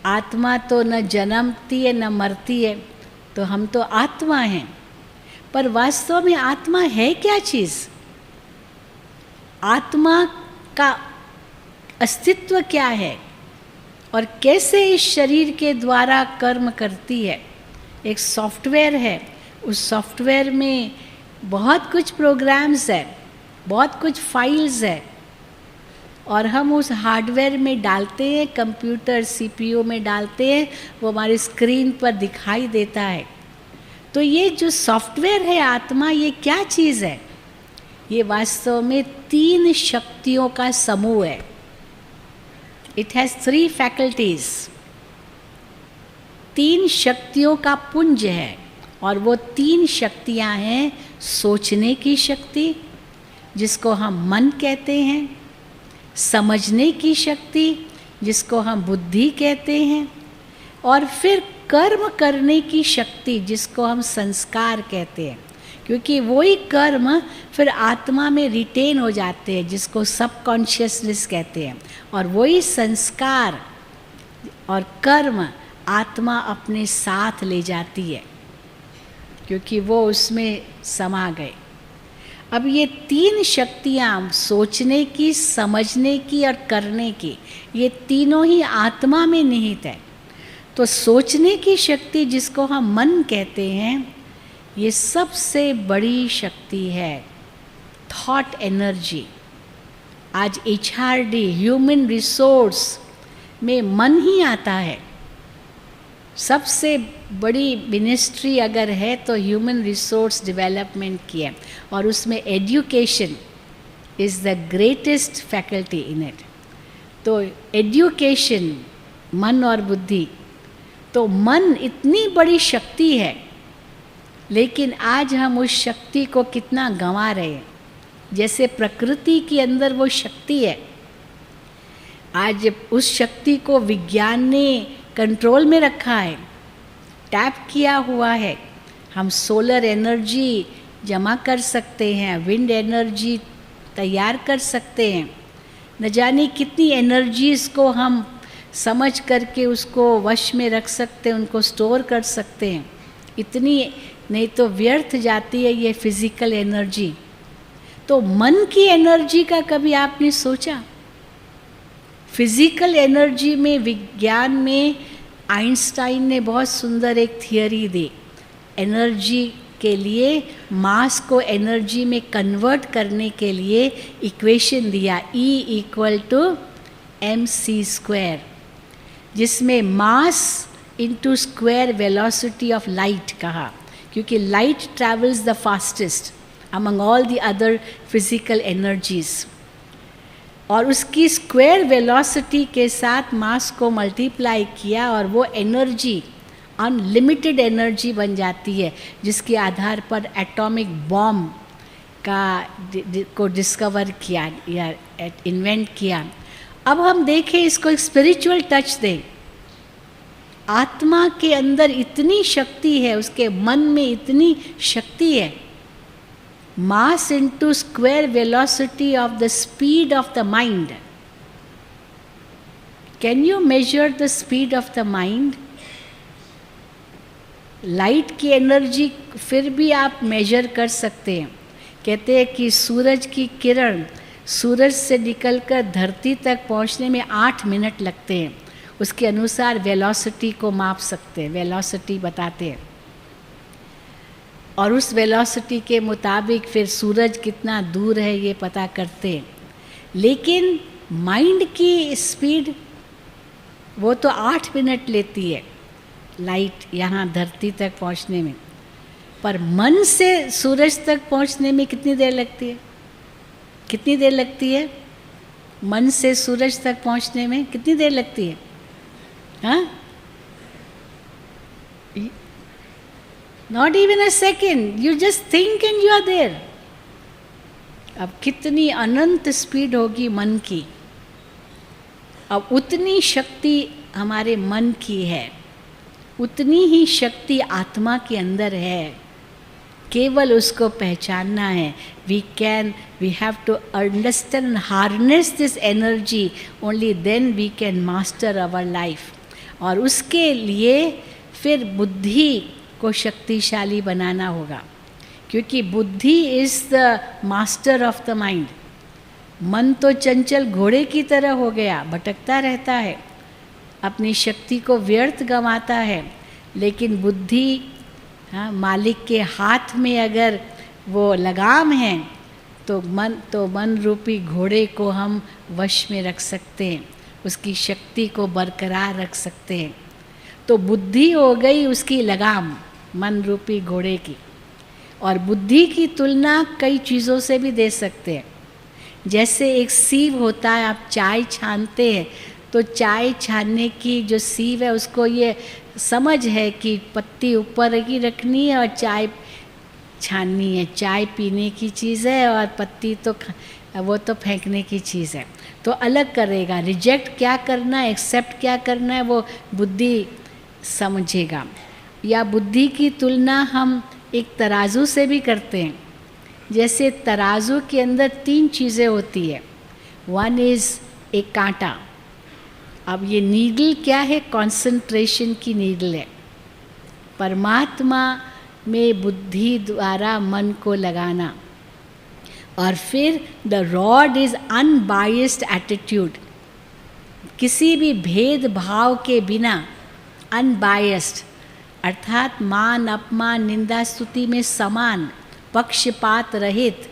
आत्मा तो न जन्मती है न मरती है, तो हम तो आत्मा हैं। पर वास्तव में आत्मा है क्या चीज़? आत्मा का अस्तित्व क्या है और कैसे इस शरीर के द्वारा कर्म करती है? एक सॉफ्टवेयर है, उस सॉफ्टवेयर में बहुत कुछ प्रोग्राम्स है, बहुत कुछ फाइल्स है, और हम उस हार्डवेयर में डालते हैं, कंप्यूटर सीपीयू में डालते हैं, वो हमारी स्क्रीन पर दिखाई देता है। तो ये जो सॉफ्टवेयर है आत्मा, ये क्या चीज़ है? ये वास्तव में 3 शक्तियों का समूह है। इट हैज़ 3 फैकल्टीज, 3 शक्तियों का पुंज है। और वो 3 शक्तियाँ हैं सोचने की शक्ति, जिसको हम मन कहते हैं, समझने की शक्ति, जिसको हम बुद्धि कहते हैं, और फिर कर्म करने की शक्ति, जिसको हम संस्कार कहते हैं। क्योंकि वही कर्म फिर आत्मा में रिटेन हो जाते हैं, जिसको सबकॉन्शियसनेस कहते हैं, और वही संस्कार और कर्म आत्मा अपने साथ ले जाती है, क्योंकि वो उसमें समा गए। अब ये 3 शक्तियाँ, सोचने की, समझने की और करने की, ये तीनों ही आत्मा में निहित है। तो सोचने की शक्ति, जिसको हम मन कहते हैं, ये सबसे बड़ी शक्ति है, थॉट एनर्जी। आज HRD, ह्यूमन रिसोर्स में मन ही आता है। सबसे बड़ी मिनिस्ट्री अगर है तो ह्यूमन रिसोर्स डेवलपमेंट की है, और उसमें education is the greatest faculty in it. तो एजुकेशन, मन और बुद्धि, तो मन इतनी बड़ी शक्ति है, लेकिन आज हम उस शक्ति को कितना गंवा रहे हैं। जैसे प्रकृति के अंदर वो शक्ति है, आज उस शक्ति को विज्ञान ने कंट्रोल में रखा है, टैप किया हुआ है। हम सोलर एनर्जी जमा कर सकते हैं, विंड एनर्जी तैयार कर सकते हैं, न जाने कितनी एनर्जीज़ को हम समझ करके उसको वश में रख सकते हैं, उनको स्टोर कर सकते हैं। इतनी नहीं तो व्यर्थ जाती है ये फिज़िकल एनर्जी। तो मन की एनर्जी का कभी आपने सोचा? फिज़िकल एनर्जी में, विज्ञान में आइंस्टाइन ने बहुत सुंदर एक थियरी दी। एनर्जी के लिए, मास को एनर्जी में कन्वर्ट करने के लिए इक्वेशन दिया, E = mc², जिसमें mass into square velocity of light कहा, क्योंकि light travels the fastest among all the other physical energies, और उसकी स्क्वायर वेलोसिटी के साथ मास को मल्टीप्लाई किया, और वो एनर्जी अनलिमिटेड एनर्जी बन जाती है, जिसके आधार पर एटॉमिक बॉम्ब को डिस्कवर किया या इन्वेंट किया। अब हम देखें, इसको एक स्पिरिचुअल टच दें। आत्मा के अंदर इतनी शक्ति है, उसके मन में इतनी शक्ति है। Mass into square velocity of the speed of the mind. Can you measure the speed of the mind? Light की एनर्जी फिर भी आप मेजर कर सकते हैं। कहते हैं कि सूरज की किरण सूरज से निकलकर धरती तक पहुंचने में 8 मिनट लगते हैं। उसके अनुसार वेलोसिटी को माप सकते हैं, वेलोसिटी बताते हैं, और उस वेलोसिटी के मुताबिक फिर सूरज कितना दूर है ये पता करते हैं। लेकिन माइंड की स्पीड वो तो 8 मिनट लेती है लाइट यहाँ धरती तक पहुँचने में, पर मन से सूरज तक पहुँचने में कितनी देर लगती है? कितनी देर लगती है? मन से सूरज तक पहुँचने में कितनी देर लगती है? हाँ, not even a second, you just think and you are there. अब कितनी अनंत स्पीड होगी मन की। अब उतनी शक्ति हमारे मन की है, उतनी ही शक्ति आत्मा के अंदर है, केवल उसको पहचानना है। we have to understand and harness this energy, only then we can master our life. और उसके लिए फिर बुद्धि को शक्तिशाली बनाना होगा, क्योंकि बुद्धि is the master of the mind. मन तो चंचल घोड़े की तरह हो गया, भटकता रहता है, अपनी शक्ति को व्यर्थ गंवाता है। लेकिन बुद्धि, हाँ, मालिक के हाथ में अगर वो लगाम है तो मन रूपी घोड़े को हम वश में रख सकते हैं, उसकी शक्ति को बरकरार रख सकते हैं। तो बुद्धि हो गई उसकी लगाम मन रूपी घोड़े की। और बुद्धि की तुलना कई चीज़ों से भी दे सकते हैं। जैसे एक सीव होता है, आप चाय छानते हैं तो चाय छानने की जो सीव है उसको ये समझ है कि पत्ती ऊपर ही रखनी है और चाय छाननी है। चाय पीने की चीज़ है और पत्ती तो वो तो फेंकने की चीज़ है। तो अलग करेगा, रिजेक्ट क्या करना है, एक्सेप्ट क्या करना है, वो बुद्धि समझेगा। या बुद्धि की तुलना हम एक तराजू से भी करते हैं। जैसे तराजू के अंदर 3 चीज़ें होती है। वन इज़ एक कांटा। अब ये नीडल क्या है? कंसंट्रेशन की नीडल है। परमात्मा में बुद्धि द्वारा मन को लगाना। और फिर the rod is unbiased attitude, किसी भी भेदभाव के बिना, अनबायस्ड अर्थात मान अपमान निंदा स्तुति में समान, पक्षपात रहित।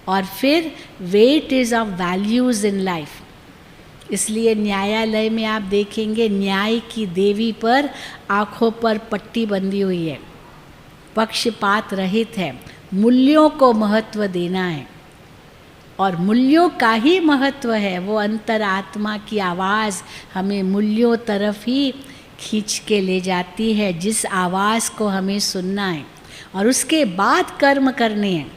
और फिर weight is of values in life. इसलिए न्यायालय में आप देखेंगे न्याय की देवी पर आँखों पर पट्टी बंधी हुई है, पक्षपात रहित है, मूल्यों को महत्व देना है। और मूल्यों का ही महत्व है, वो अंतरात्मा की आवाज़ हमें मूल्यों तरफ ही खींच के ले जाती है, जिस आवाज़ को हमें सुनना है और उसके बाद कर्म करने हैं।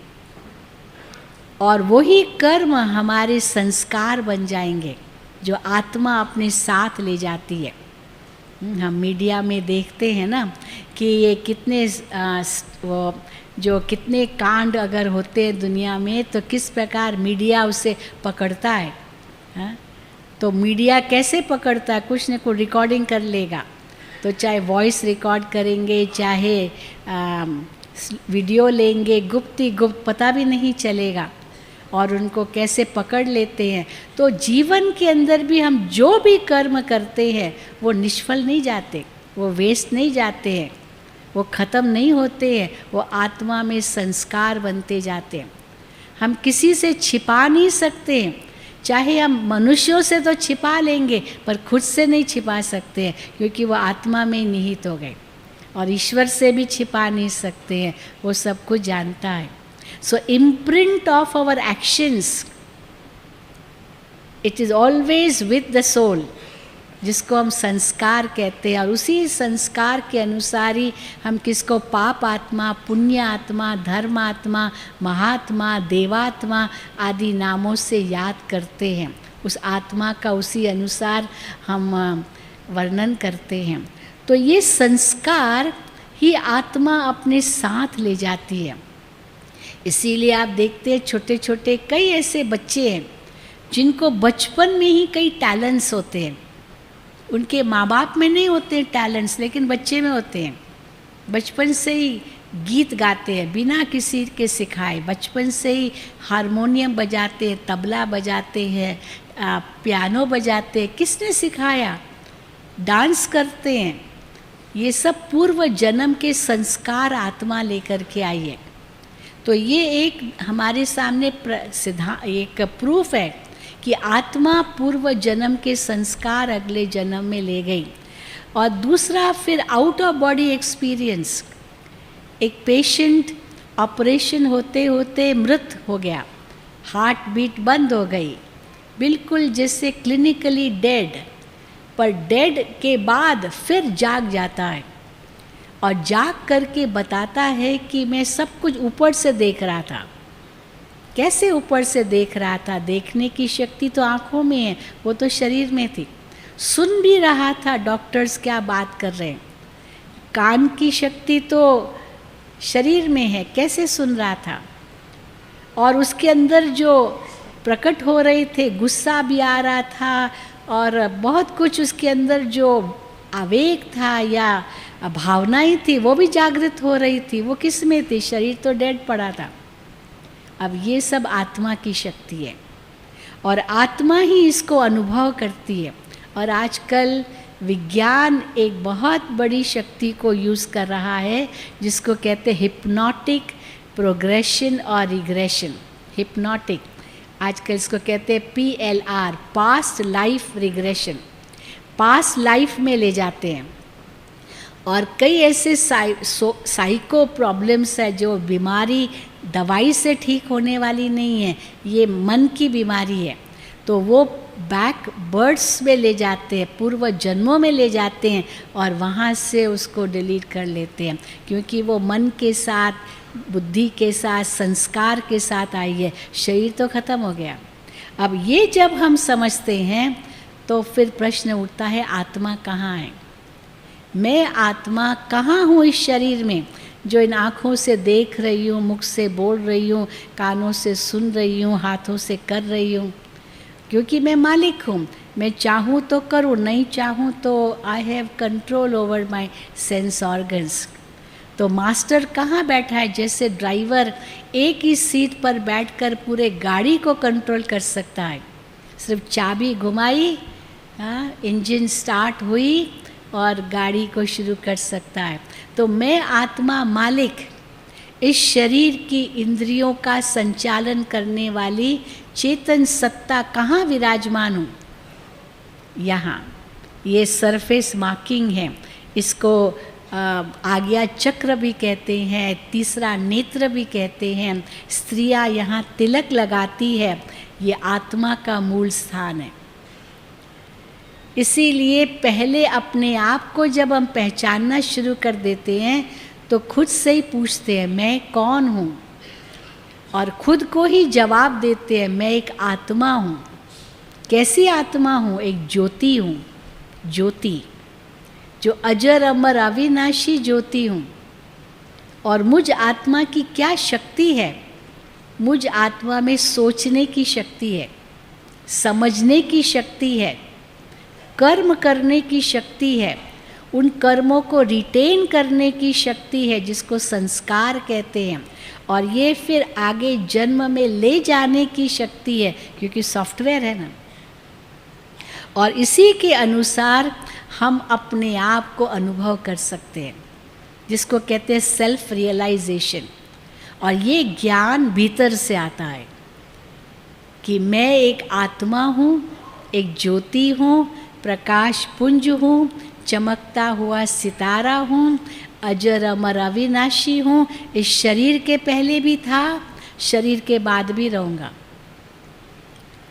और वही कर्म हमारे संस्कार बन जाएंगे जो आत्मा अपने साथ ले जाती है। हम मीडिया में देखते हैं ना कि ये कितने जो कितने कांड अगर होते हैं दुनिया में, तो किस प्रकार मीडिया उसे पकड़ता है। हाँ? तो मीडिया कैसे पकड़ता है? कुछ न कुछ रिकॉर्डिंग कर लेगा। तो चाहे वॉइस रिकॉर्ड करेंगे, चाहे वीडियो लेंगे, गुप्त ही गुप्त, पता भी नहीं चलेगा। और उनको कैसे पकड़ लेते हैं। तो जीवन के अंदर भी हम जो भी कर्म करते हैं वो निष्फल नहीं जाते, वो वेस्ट नहीं जाते हैं, वो ख़त्म नहीं होते हैं, वो आत्मा में संस्कार बनते जाते हैं। हम किसी से छिपा नहीं सकते हैं। चाहे हम मनुष्यों से तो छिपा लेंगे पर खुद से नहीं छिपा सकते हैं, क्योंकि वो आत्मा में निहित हो गए। और ईश्वर से भी छिपा नहीं सकते हैं, वो सब कुछ जानता है। So imprint of our actions, it is always with the soul, जिसको हम संस्कार कहते हैं। और उसी संस्कार के अनुसार ही हम किसको पाप आत्मा, पुण्य आत्मा, धर्म आत्मा, महात्मा, देवात्मा आदि नामों से याद करते हैं। उस आत्मा का उसी अनुसार हम वर्णन करते हैं। तो ये संस्कार ही आत्मा अपने साथ ले जाती है। इसीलिए आप देखते हैं छोटे छोटे कई ऐसे बच्चे हैं जिनको बचपन में ही कई टैलेंट्स होते हैं। उनके माँ बाप में नहीं होते हैं टैलेंट्स, लेकिन बच्चे में होते हैं। बचपन से ही गीत गाते हैं बिना किसी के सिखाए, बचपन से ही हारमोनियम बजाते हैं, तबला बजाते हैं, पियानो बजाते हैं। किसने सिखाया? डांस करते हैं। ये सब पूर्व जन्म के संस्कार आत्मा लेकर के आई है। तो ये एक हमारे सामने एक प्रूफ है कि आत्मा पूर्व जन्म के संस्कार अगले जन्म में ले गई। और दूसरा फिर आउट ऑफ बॉडी एक्सपीरियंस। एक पेशेंट ऑपरेशन होते होते मृत हो गया, हार्ट बीट बंद हो गई, बिल्कुल जैसे क्लिनिकली डेड, पर डेड के बाद फिर जाग जाता है और जाग करके बताता है कि मैं सब कुछ ऊपर से देख रहा था। कैसे ऊपर से देख रहा था? देखने की शक्ति तो आँखों में है, वो तो शरीर में थी। सुन भी रहा था डॉक्टर्स क्या बात कर रहे हैं। कान की शक्ति तो शरीर में है, कैसे सुन रहा था? और उसके अंदर जो प्रकट हो रहे थे, गुस्सा भी आ रहा था और बहुत कुछ उसके अंदर जो आवेग था या भावनाएं थी वो भी जागृत हो रही थी। वो किस में थी? शरीर तो डेड पड़ा था। अब ये सब आत्मा की शक्ति है और आत्मा ही इसको अनुभव करती है। और आजकल विज्ञान एक बहुत बड़ी शक्ति को यूज़ कर रहा है जिसको कहते हैं हिप्नोटिक प्रोग्रेशन और रिग्रेशन। हिप्नोटिक, आजकल इसको कहते हैं PLR, past life regression. Past life में ले जाते हैं और कई ऐसे साइको प्रॉब्लम्स है जो बीमारी दवाई से ठीक होने वाली नहीं है, ये मन की बीमारी है। तो वो बैक बर्ड्स में ले जाते हैं, पूर्व जन्मों में ले जाते हैं और वहाँ से उसको डिलीट कर लेते हैं, क्योंकि वो मन के साथ, बुद्धि के साथ, संस्कार के साथ आई है। शरीर तो ख़त्म हो गया। अब ये जब हम समझते हैं तो फिर प्रश्न उठता है आत्मा कहाँ है? मैं आत्मा कहाँ हूँ इस शरीर में जो इन आँखों से देख रही हूँ, मुख से बोल रही हूँ, कानों से सुन रही हूँ, हाथों से कर रही हूँ? क्योंकि मैं मालिक हूँ। मैं चाहूँ तो करूँ, नहीं चाहूँ तो I have control over my sense organs. तो मास्टर कहाँ बैठा है? जैसे ड्राइवर एक ही सीट पर बैठकर पूरे गाड़ी को कंट्रोल कर सकता है। सिर्फ चाबी घुमाई, इंजन स्टार्ट हुई और गाड़ी को शुरू कर सकता है। तो मैं आत्मा मालिक इस शरीर की इंद्रियों का संचालन करने वाली चेतन सत्ता कहाँ विराजमान हूँ? यहाँ। ये सरफेस मार्किंग है, इसको आज्ञा चक्र भी कहते हैं, तीसरा नेत्र भी कहते हैं। स्त्रियाँ यहाँ तिलक लगाती है, ये आत्मा का मूल स्थान है। इसीलिए पहले अपने आप को जब हम पहचानना शुरू कर देते हैं तो खुद से ही पूछते हैं मैं कौन हूँ, और खुद को ही जवाब देते हैं मैं एक आत्मा हूँ। कैसी आत्मा हूँ? एक ज्योति हूँ। ज्योति जो अजर अमर अविनाशी ज्योति हूँ। और मुझ आत्मा की क्या शक्ति है? मुझ आत्मा में सोचने की शक्ति है, समझने की शक्ति है, कर्म करने की शक्ति है, उन कर्मों को रिटेन करने की शक्ति है जिसको संस्कार कहते हैं, और ये फिर आगे जन्म में ले जाने की शक्ति है क्योंकि सॉफ्टवेयर है ना। और इसी के अनुसार हम अपने आप को अनुभव कर सकते हैं जिसको कहते हैं सेल्फ रियलाइजेशन। और ये ज्ञान भीतर से आता है कि मैं एक आत्मा हूँ, एक ज्योति हूँ, प्रकाश पुंज हूँ, चमकता हुआ सितारा हूँ, अजर अमर अविनाशी हूँ। इस शरीर के पहले भी था, शरीर के बाद भी रहूँगा।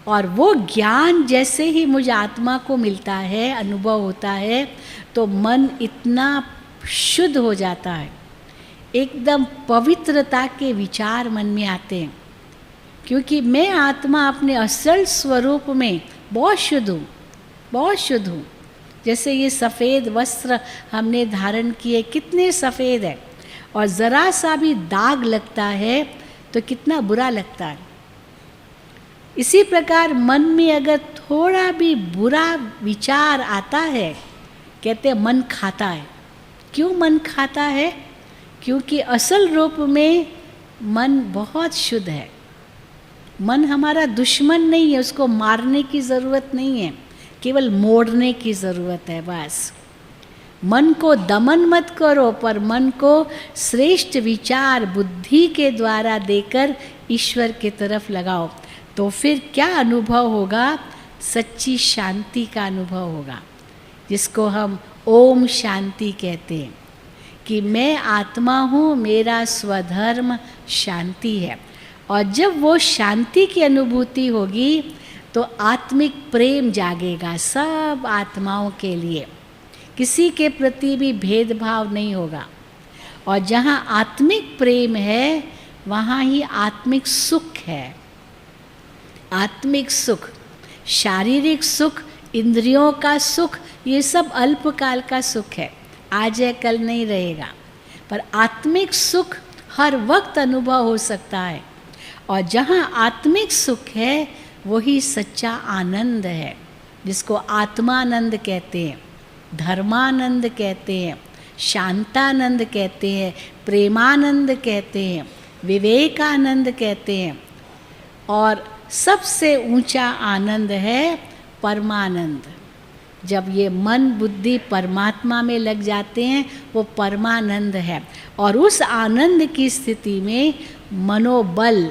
और वो ज्ञान जैसे ही मुझे आत्मा को मिलता है, अनुभव होता है, तो मन इतना शुद्ध हो जाता है, एकदम पवित्रता के विचार मन में आते हैं, क्योंकि मैं आत्मा अपने असल स्वरूप में बहुत शुद्ध हूँ, बहुत शुद्ध हूँ। जैसे ये सफ़ेद वस्त्र हमने धारण किए, कितने सफ़ेद है, और ज़रा सा भी दाग लगता है तो कितना बुरा लगता है। इसी प्रकार मन में अगर थोड़ा भी बुरा विचार आता है, कहते हैं मन खाता है। क्यों मन खाता है? क्योंकि असल रूप में मन बहुत शुद्ध है। मन हमारा दुश्मन नहीं है, उसको मारने की ज़रूरत नहीं है, केवल मोड़ने की ज़रूरत है बस। मन को दमन मत करो, पर मन को श्रेष्ठ विचार बुद्धि के द्वारा देकर ईश्वर की तरफ लगाओ, तो फिर क्या अनुभव होगा? सच्ची शांति का अनुभव होगा, जिसको हम ओम शांति कहते हैं कि मैं आत्मा हूँ, मेरा स्वधर्म शांति है। और जब वो शांति की अनुभूति होगी तो आत्मिक प्रेम जागेगा सब आत्माओं के लिए, किसी के प्रति भी भेदभाव नहीं होगा। और जहाँ आत्मिक प्रेम है वहाँ ही आत्मिक सुख है। आत्मिक सुख, शारीरिक सुख, इंद्रियों का सुख, ये सब अल्पकाल का सुख है, आज है कल नहीं रहेगा। पर आत्मिक सुख हर वक्त अनुभव हो सकता है, और जहाँ आत्मिक सुख है वही सच्चा आनंद है, जिसको आत्मानंद कहते हैं। धर्मानंद कहते हैं, शांतानंद कहते हैं, प्रेमानंद कहते हैं, विवेकानंद कहते हैं, और सबसे ऊंचा आनंद है परमानंद। जब ये मन बुद्धि परमात्मा में लग जाते हैं वो परमानंद है, और उस आनंद की स्थिति में मनोबल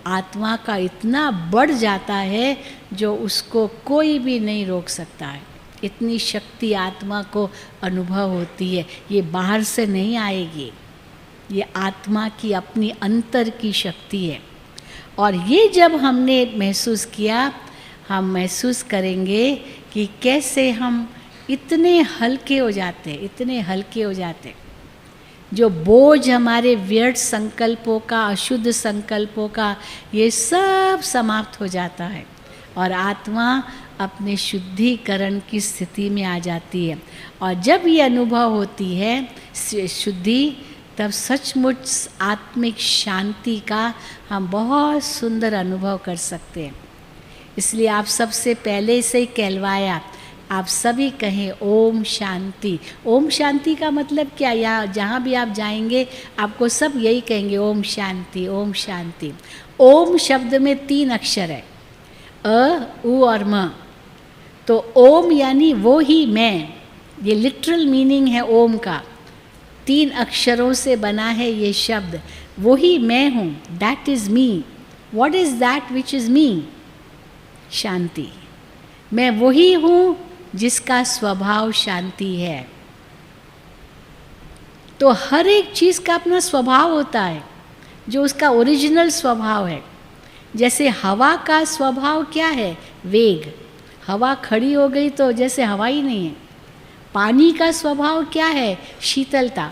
आत्मा का इतना बढ़ जाता है जो उसको कोई भी नहीं रोक सकता है। इतनी शक्ति आत्मा को अनुभव होती है, ये बाहर से नहीं आएगी, ये आत्मा की अपनी अंतर की शक्ति है। और ये जब हमने महसूस किया, हम महसूस करेंगे कि कैसे हम इतने हल्के हो जाते, इतने हल्के हो जाते। जो बोझ हमारे व्यर्थ संकल्पों का, अशुद्ध संकल्पों का, ये सब समाप्त हो जाता है और आत्मा अपने शुद्धिकरण की स्थिति में आ जाती है। और जब ये अनुभव होती है शुद्धि, तब सचमुच आत्मिक शांति का हम बहुत सुंदर अनुभव कर सकते हैं। इसलिए आप सबसे पहले से ही कहलवाया, आप सभी कहें ओम शांति। ओम शांति का मतलब क्या? या जहाँ भी आप जाएंगे आपको सब यही कहेंगे ओम शांति, ओम शांति। ओम शब्द में 3 अक्षर है, अ, उ और म। तो ओम यानी वो ही मैं, ये लिटरल मीनिंग है ओम का। 3 अक्षरों से बना है ये शब्द, वो ही मैं हूँ, that is me. What is that which is me? शांति। मैं वही हूँ जिसका स्वभाव शांति है। तो हर एक चीज़ का अपना स्वभाव होता है, जो उसका ओरिजिनल स्वभाव है। जैसे हवा का स्वभाव क्या है? वेग। हवा खड़ी हो गई तो जैसे हवा ही नहीं है। पानी का स्वभाव क्या है? शीतलता।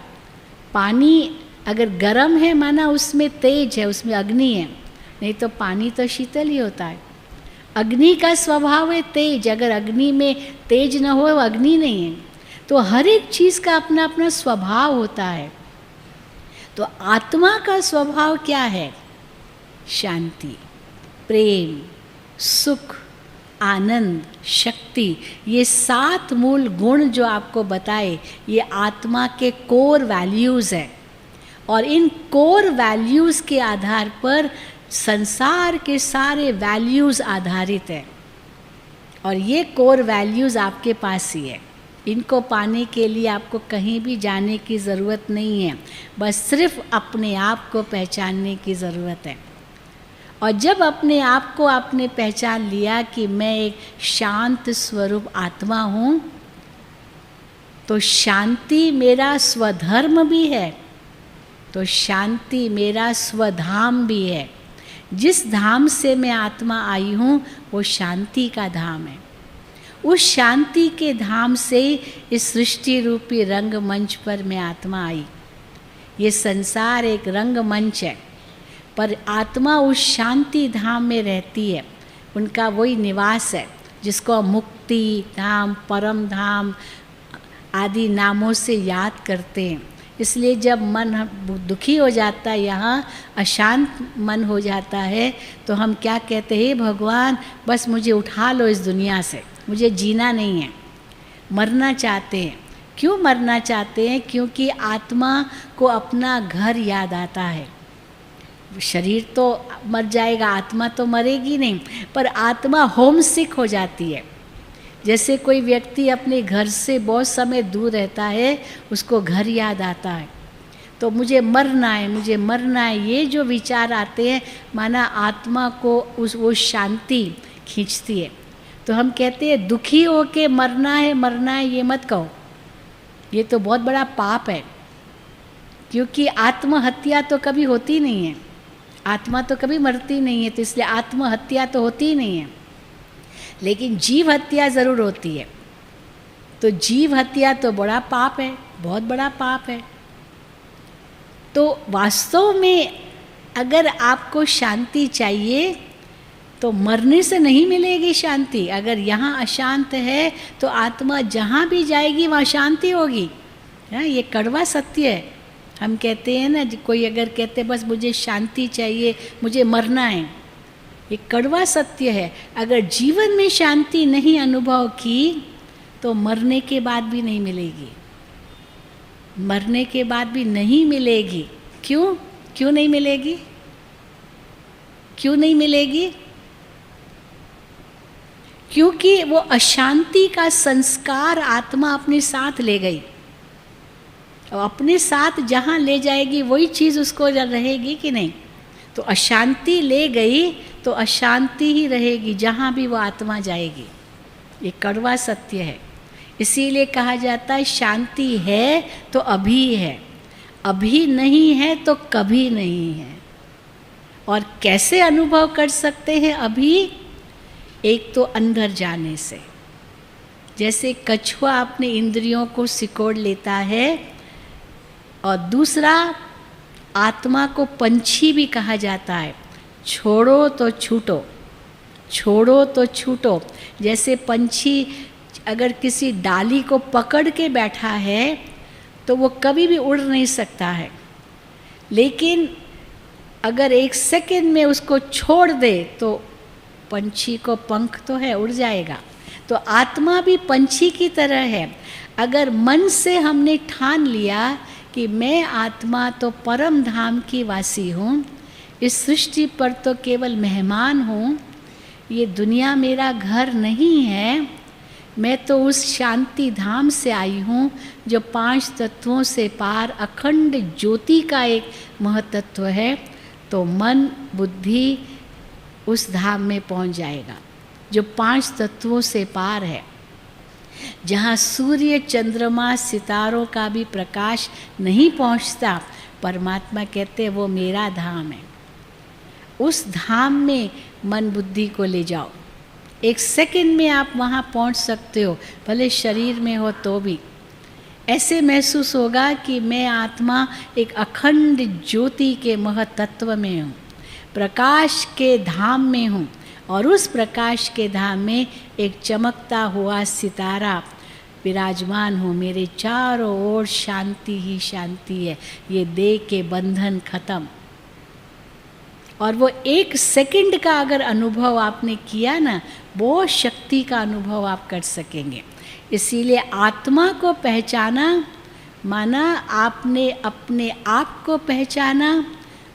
पानी अगर गर्म है माना उसमें तेज है, उसमें अग्नि है, नहीं तो पानी तो शीतल ही होता है। अग्नि का स्वभाव है तेज, अगर अग्नि में तेज न हो वो अग्नि नहीं है। तो हर एक चीज़ का अपना अपना स्वभाव होता है। तो आत्मा का स्वभाव क्या है? शांति, प्रेम, सुख, आनंद, शक्ति। ये 7 मूल गुण जो आपको बताए, ये आत्मा के कोर वैल्यूज़ हैं। और इन कोर वैल्यूज़ के आधार पर संसार के सारे वैल्यूज़ आधारित है। और ये कोर वैल्यूज़ आपके पास ही है। इनको पाने के लिए आपको कहीं भी जाने की ज़रूरत नहीं है, बस सिर्फ अपने आप को पहचानने की ज़रूरत है। और जब अपने आप को आपने पहचान लिया कि मैं एक शांत स्वरूप आत्मा हूँ, तो शांति मेरा स्वधर्म भी है, तो शांति मेरा स्वधाम भी है। जिस धाम से मैं आत्मा आई हूँ वो शांति का धाम है। उस शांति के धाम से इस सृष्टि रूपी रंगमंच पर मैं आत्मा आई। ये संसार एक रंगमंच है, पर आत्मा उस शांति धाम में रहती है। उनका वही निवास है जिसको मुक्ति धाम, परम धाम आदि नामों से याद करते हैं। इसलिए जब मन दुखी हो जाता है, यहाँ अशांत मन हो जाता है, तो हम क्या कहते हैं? भगवान बस मुझे उठा लो इस दुनिया से, मुझे जीना नहीं है। मरना चाहते हैं। क्यों मरना चाहते हैं? क्योंकि आत्मा को अपना घर याद आता है। शरीर तो मर जाएगा, आत्मा तो मरेगी नहीं, पर आत्मा होम सिक हो जाती है। जैसे कोई व्यक्ति अपने घर से बहुत समय दूर रहता है, उसको घर याद आता है, तो मुझे मरना है, मुझे मरना है, ये जो विचार आते हैं, माना आत्मा को वो शांति खींचती है। तो हम कहते हैं दुखी हो के मरना है, ये मत कहो, ये तो बहुत बड़ा पाप है। क्योंकि आत्महत्या तो कभी होती नहीं है, आत्मा तो कभी मरती नहीं है, तो इसलिए आत्महत्या तो होती ही नहीं है, लेकिन जीव हत्या ज़रूर होती है। तो जीव हत्या तो बड़ा पाप है, बहुत बड़ा पाप है। तो वास्तव में अगर आपको शांति चाहिए तो मरने से नहीं मिलेगी शांति। अगर यहाँ अशांत है तो आत्मा जहाँ भी जाएगी वहाँ शांति होगी। ये कड़वा सत्य है। हम कहते हैं ना, कोई अगर कहते बस मुझे शांति चाहिए, मुझे मरना है, ये कड़वा सत्य है। अगर जीवन में शांति नहीं अनुभव की तो मरने के बाद भी नहीं मिलेगी, मरने के बाद भी नहीं मिलेगी। क्यों? क्यों नहीं मिलेगी? क्यों नहीं मिलेगी? क्योंकि वो अशांति का संस्कार आत्मा अपने साथ ले गई, और अपने साथ जहाँ ले जाएगी वही चीज़ उसको रहेगी कि नहीं? तो अशांति ले गई तो अशांति ही रहेगी जहाँ भी वो आत्मा जाएगी। ये कड़वा सत्य है। इसीलिए कहा जाता है शांति है तो अभी है, अभी नहीं है तो कभी नहीं है। और कैसे अनुभव कर सकते हैं अभी? एक तो अंदर जाने से, जैसे कछुआ अपने इंद्रियों को सिकोड़ लेता है, और दूसरा आत्मा को पंछी भी कहा जाता है। छोड़ो तो छूटो, छोड़ो तो छूटो। जैसे पंछी अगर किसी डाली को पकड़ के बैठा है तो वो कभी भी उड़ नहीं सकता है, लेकिन अगर एक सेकंड में उसको छोड़ दे तो पंछी को पंख तो है, उड़ जाएगा। तो आत्मा भी पंछी की तरह है। अगर मन से हमने ठान लिया कि मैं आत्मा तो परम धाम की वासी हूँ, इस सृष्टि पर तो केवल मेहमान हूँ, ये दुनिया मेरा घर नहीं है, मैं तो उस शांति धाम से आई हूँ जो 5 तत्वों से पार अखंड ज्योति का एक महतत्व है, तो मन बुद्धि उस धाम में पहुँच जाएगा जो 5 तत्वों से पार है, जहाँ सूर्य चंद्रमा सितारों का भी प्रकाश नहीं पहुँचता। परमात्मा कहते हैं वो मेरा धाम है। उस धाम में मन बुद्धि को ले जाओ, एक सेकंड में आप वहाँ पहुँच सकते हो, भले शरीर में हो तो भी। ऐसे महसूस होगा कि मैं आत्मा एक अखंड ज्योति के महतत्व में हूँ, प्रकाश के धाम में हूँ, और उस प्रकाश के धाम में एक चमकता हुआ सितारा विराजमान हूँ। मेरे चारों ओर शांति ही शांति है, ये देह के बंधन खत्म। और वो एक सेकंड का अगर अनुभव आपने किया ना, बहुत शक्ति का अनुभव आप कर सकेंगे। इसीलिए आत्मा को पहचाना माना आपने अपने आप को पहचाना,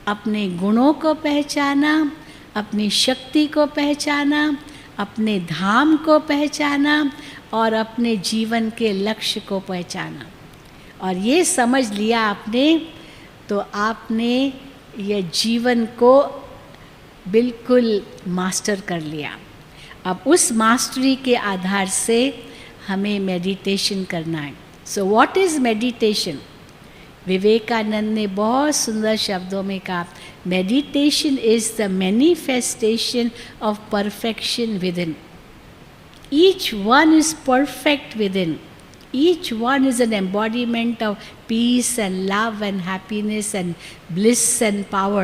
अपने गुणों को पहचाना, अपनी शक्ति को पहचाना, अपने धाम को पहचाना, और अपने जीवन के लक्ष्य को पहचाना। और ये समझ लिया आपने तो आपने ये जीवन को बिल्कुल मास्टर कर लिया। अब उस मास्टरी के आधार से हमें मेडिटेशन करना है। So what is meditation? Vivekananda ने बहुत सुंदर शब्दों में कहा, meditation is the manifestation of perfection within. Each one is perfect within. Each one is an embodiment of peace and love and happiness and bliss and power.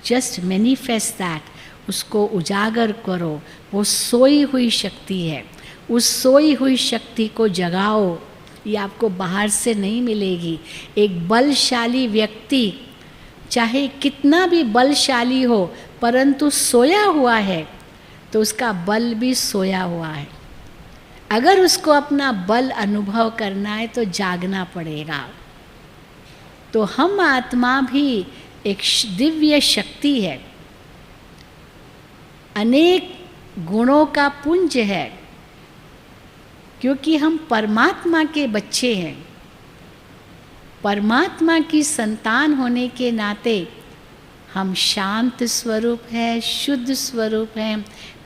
Just manifest that. उसको उजागर करो। वो सोई हुई शक्ति है, उस सोई हुई शक्ति को जगाओ। ये आपको बाहर से नहीं मिलेगी। एक बलशाली व्यक्ति चाहे कितना भी बलशाली हो, परंतु सोया हुआ है तो उसका बल भी सोया हुआ है। अगर उसको अपना बल अनुभव करना है तो जागना पड़ेगा। तो हम आत्मा भी एक दिव्य शक्ति है, अनेक गुणों का पुंज है, क्योंकि हम परमात्मा के बच्चे हैं। परमात्मा की संतान होने के नाते हम शांत स्वरूप है, शुद्ध स्वरूप है,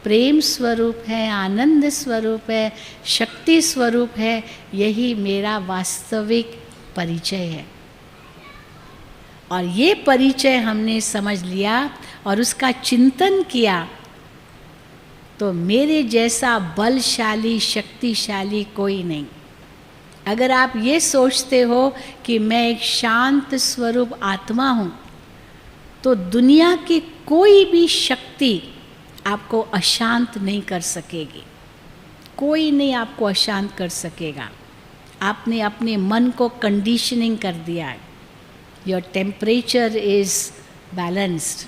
प्रेम स्वरूप है, आनंद स्वरूप है, शक्ति स्वरूप है। यही मेरा वास्तविक परिचय है। और ये परिचय हमने समझ लिया और उसका चिंतन किया तो मेरे जैसा बलशाली शक्तिशाली कोई नहीं। अगर आप ये सोचते हो कि मैं एक शांत स्वरूप आत्मा हूँ, तो दुनिया की कोई भी शक्ति आपको अशांत नहीं कर सकेगी। कोई नहीं आपको अशांत कर सकेगा। आपने अपने मन को कंडीशनिंग कर दिया है। Your temperature is balanced,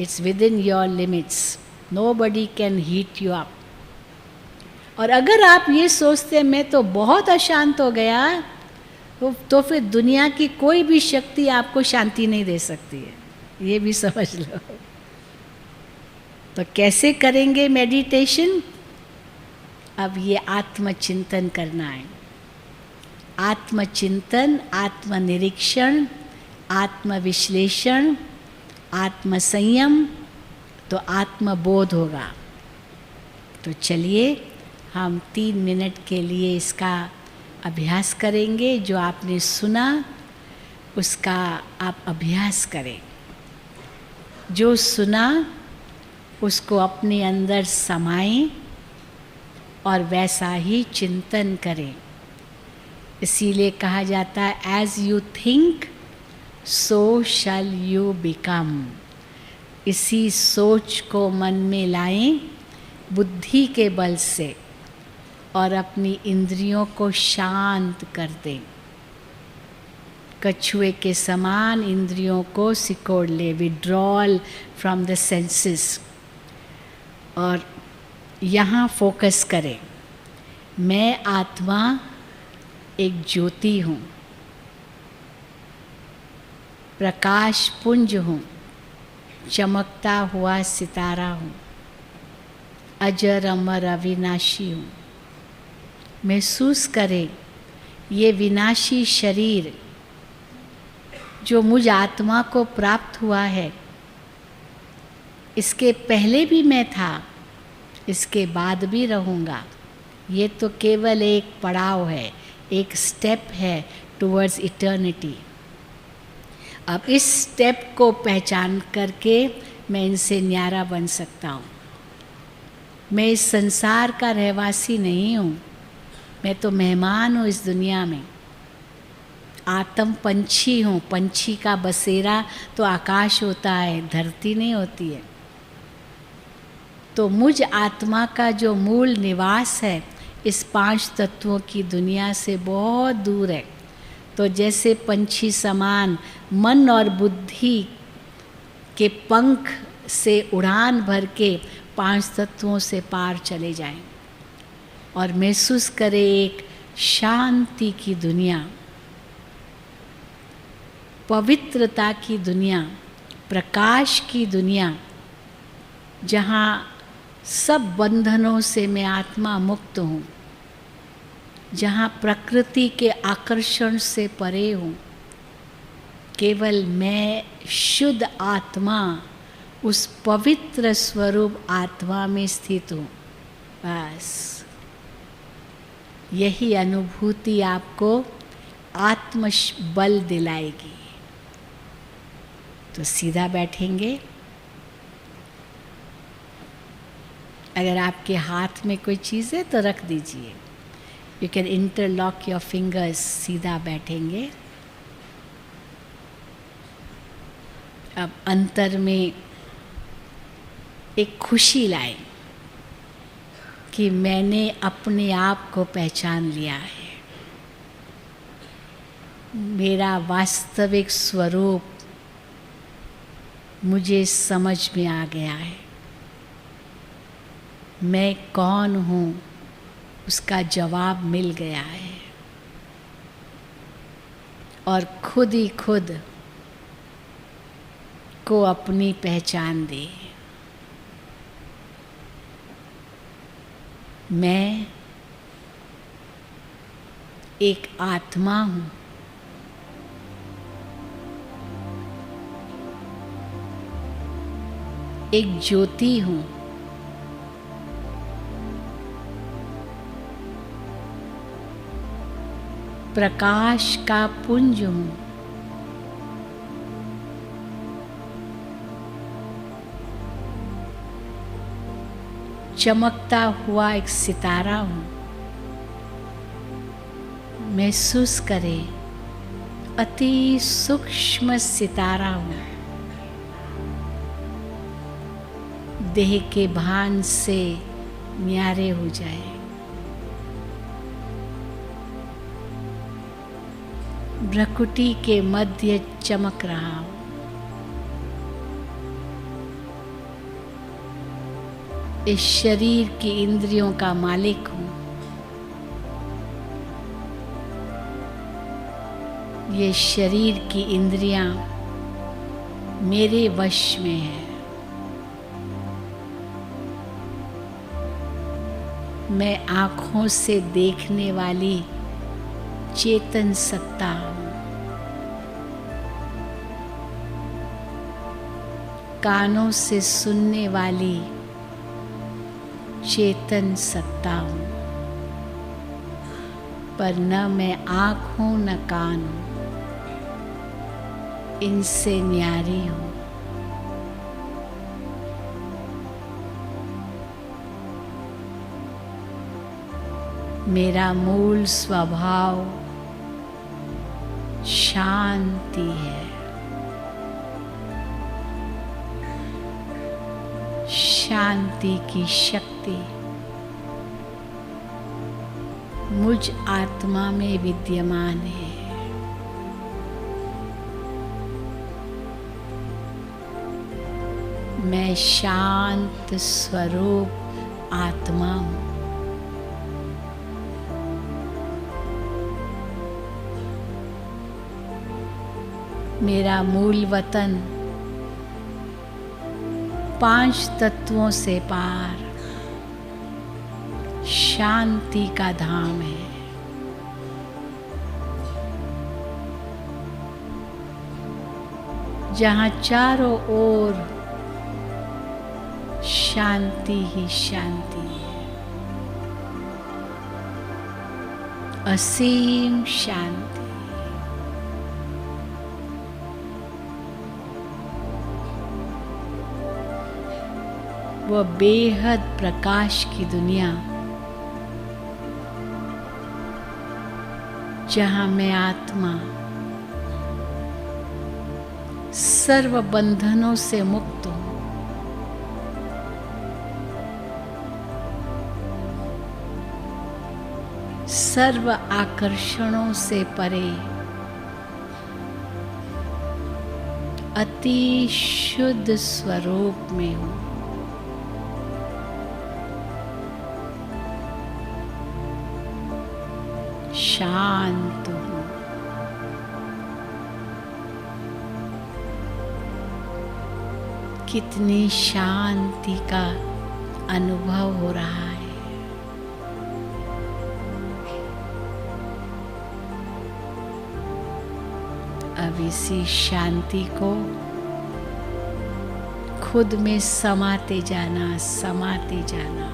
it's with in your limits, nobody can heat you up. और अगर आप ये सोचते हैं मैं तो बहुत अशांत हो गया, तो फिर दुनिया की कोई भी शक्ति आपको शांति नहीं दे सकती है, ये भी समझ लो। तो कैसे करेंगे मेडिटेशन? अब ये आत्मचिंतन करना है। आत्मचिंतन, आत्मनिरीक्षण, आत्मविश्लेषण, आत्मसंयम, तो आत्मबोध होगा। तो चलिए हम 3 मिनट के लिए इसका अभ्यास करेंगे। जो आपने सुना उसका आप अभ्यास करें। जो सुना उसको अपने अंदर समाएं और वैसा ही चिंतन करें। इसीलिए कहा जाता है as you think so shall you become. इसी सोच को मन में लाएं बुद्धि के बल से और अपनी इंद्रियों को शांत कर दें। कछुए के समान इंद्रियों को सिकोड़ ले, विड्रॉल फ्रॉम द सेंसेस। और यहाँ फोकस करें, मैं आत्मा एक ज्योति हूँ, प्रकाश पुंज हूँ, चमकता हुआ सितारा हूँ, अजर अमर अविनाशी हूँ। महसूस करें ये विनाशी शरीर जो मुझ आत्मा को प्राप्त हुआ है, इसके पहले भी मैं था, इसके बाद भी रहूँगा। ये तो केवल एक पड़ाव है, एक स्टेप है टुवर्ड्स इटर्निटी। अब इस स्टेप को पहचान करके मैं इनसे न्यारा बन सकता हूँ। मैं इस संसार का रहवासी नहीं हूँ, मैं तो मेहमान हूँ इस दुनिया में। आत्म पंछी हूँ, पंछी का बसेरा तो आकाश होता है, धरती नहीं होती है। तो मुझ आत्मा का जो मूल निवास है इस 5 तत्वों की दुनिया से बहुत दूर है। तो जैसे पंछी समान मन और बुद्धि के पंख से उड़ान भर के 5 तत्वों से पार चले जाएं और महसूस करें एक शांति की दुनिया, पवित्रता की दुनिया, प्रकाश की दुनिया, जहाँ सब बंधनों से मैं आत्मा मुक्त हूँ, जहाँ प्रकृति के आकर्षण से परे हूँ। केवल मैं शुद्ध आत्मा, उस पवित्र स्वरूप आत्मा में स्थित हूँ। बस यही अनुभूति आपको आत्मबल दिलाएगी। तो सीधा बैठेंगे। अगर आपके हाथ में कोई चीज़ है तो रख दीजिए। You can interlock your fingers. सीधा बैठेंगे। अब अंतर में एक खुशी लाए कि मैंने अपने आप को पहचान लिया है। मेरा वास्तविक स्वरूप मुझे समझ में आ गया है। मैं कौन हूँ उसका जवाब मिल गया है। और खुद ही खुद को अपनी पहचान दे। मैं एक आत्मा हूँ। एक ज्योति हूँ। प्रकाश का पुंज हूँ। चमकता हुआ एक सितारा हूँ। महसूस करें अति सूक्ष्म सितारा हूँ। देह के भान से न्यारे हो जाए। भ्रकुटी के मध्य चमक रहा हूँ। इस शरीर की इंद्रियों का मालिक हूँ। ये शरीर की इंद्रियां मेरे वश में है। मैं आँखों से देखने वाली चेतन सत्ता हूँ। कानों से सुनने वाली चेतन सत्ता हूँ। पर न मैं आँख हूँ न कान हूँ, इनसे न्यारी हूँ। मेरा मूल स्वभाव शांति है। शांति की शक्ति मुझ आत्मा में विद्यमान है। मैं शांत स्वरूप आत्मा हूँ। मेरा मूल वतन 5 तत्वों से पार शांति का धाम है। जहाँ चारों ओर शांति ही शांति है। असीम शांति। वह बेहद प्रकाश की दुनिया जहाँ मैं आत्मा सर्व बंधनों से मुक्त हूँ। सर्व आकर्षणों से परे अति शुद्ध स्वरूप में हूँ। शांत हूँ। कितनी शांति का अनुभव हो रहा है। अब इसी शांति को खुद में समाते जाना, समाते जाना।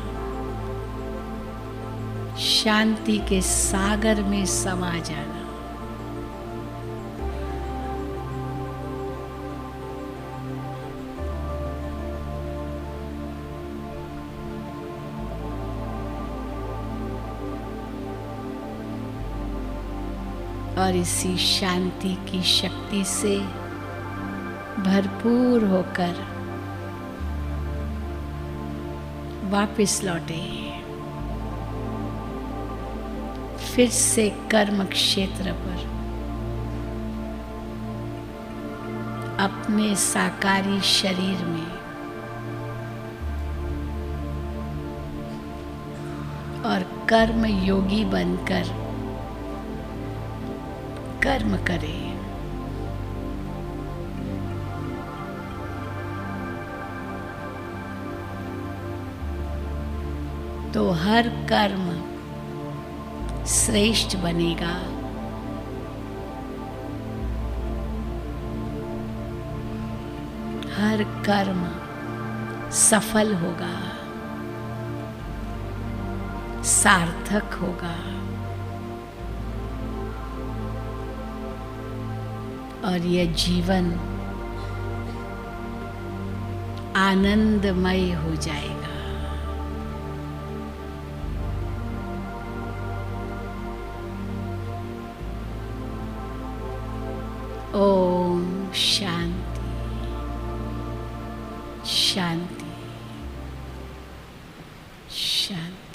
शांति के सागर में समा जाना। और इसी शांति की शक्ति से भरपूर होकर वापस लौटे। फिर से कर्म क्षेत्र पर अपने साकारी शरीर में और कर्म योगी बनकर कर्म करे। तो हर कर्म श्रेष्ठ बनेगा। हर कर्म सफल होगा, सार्थक होगा और यह जीवन आनंदमय हो जाएगा। ओम शांति शांति शांति।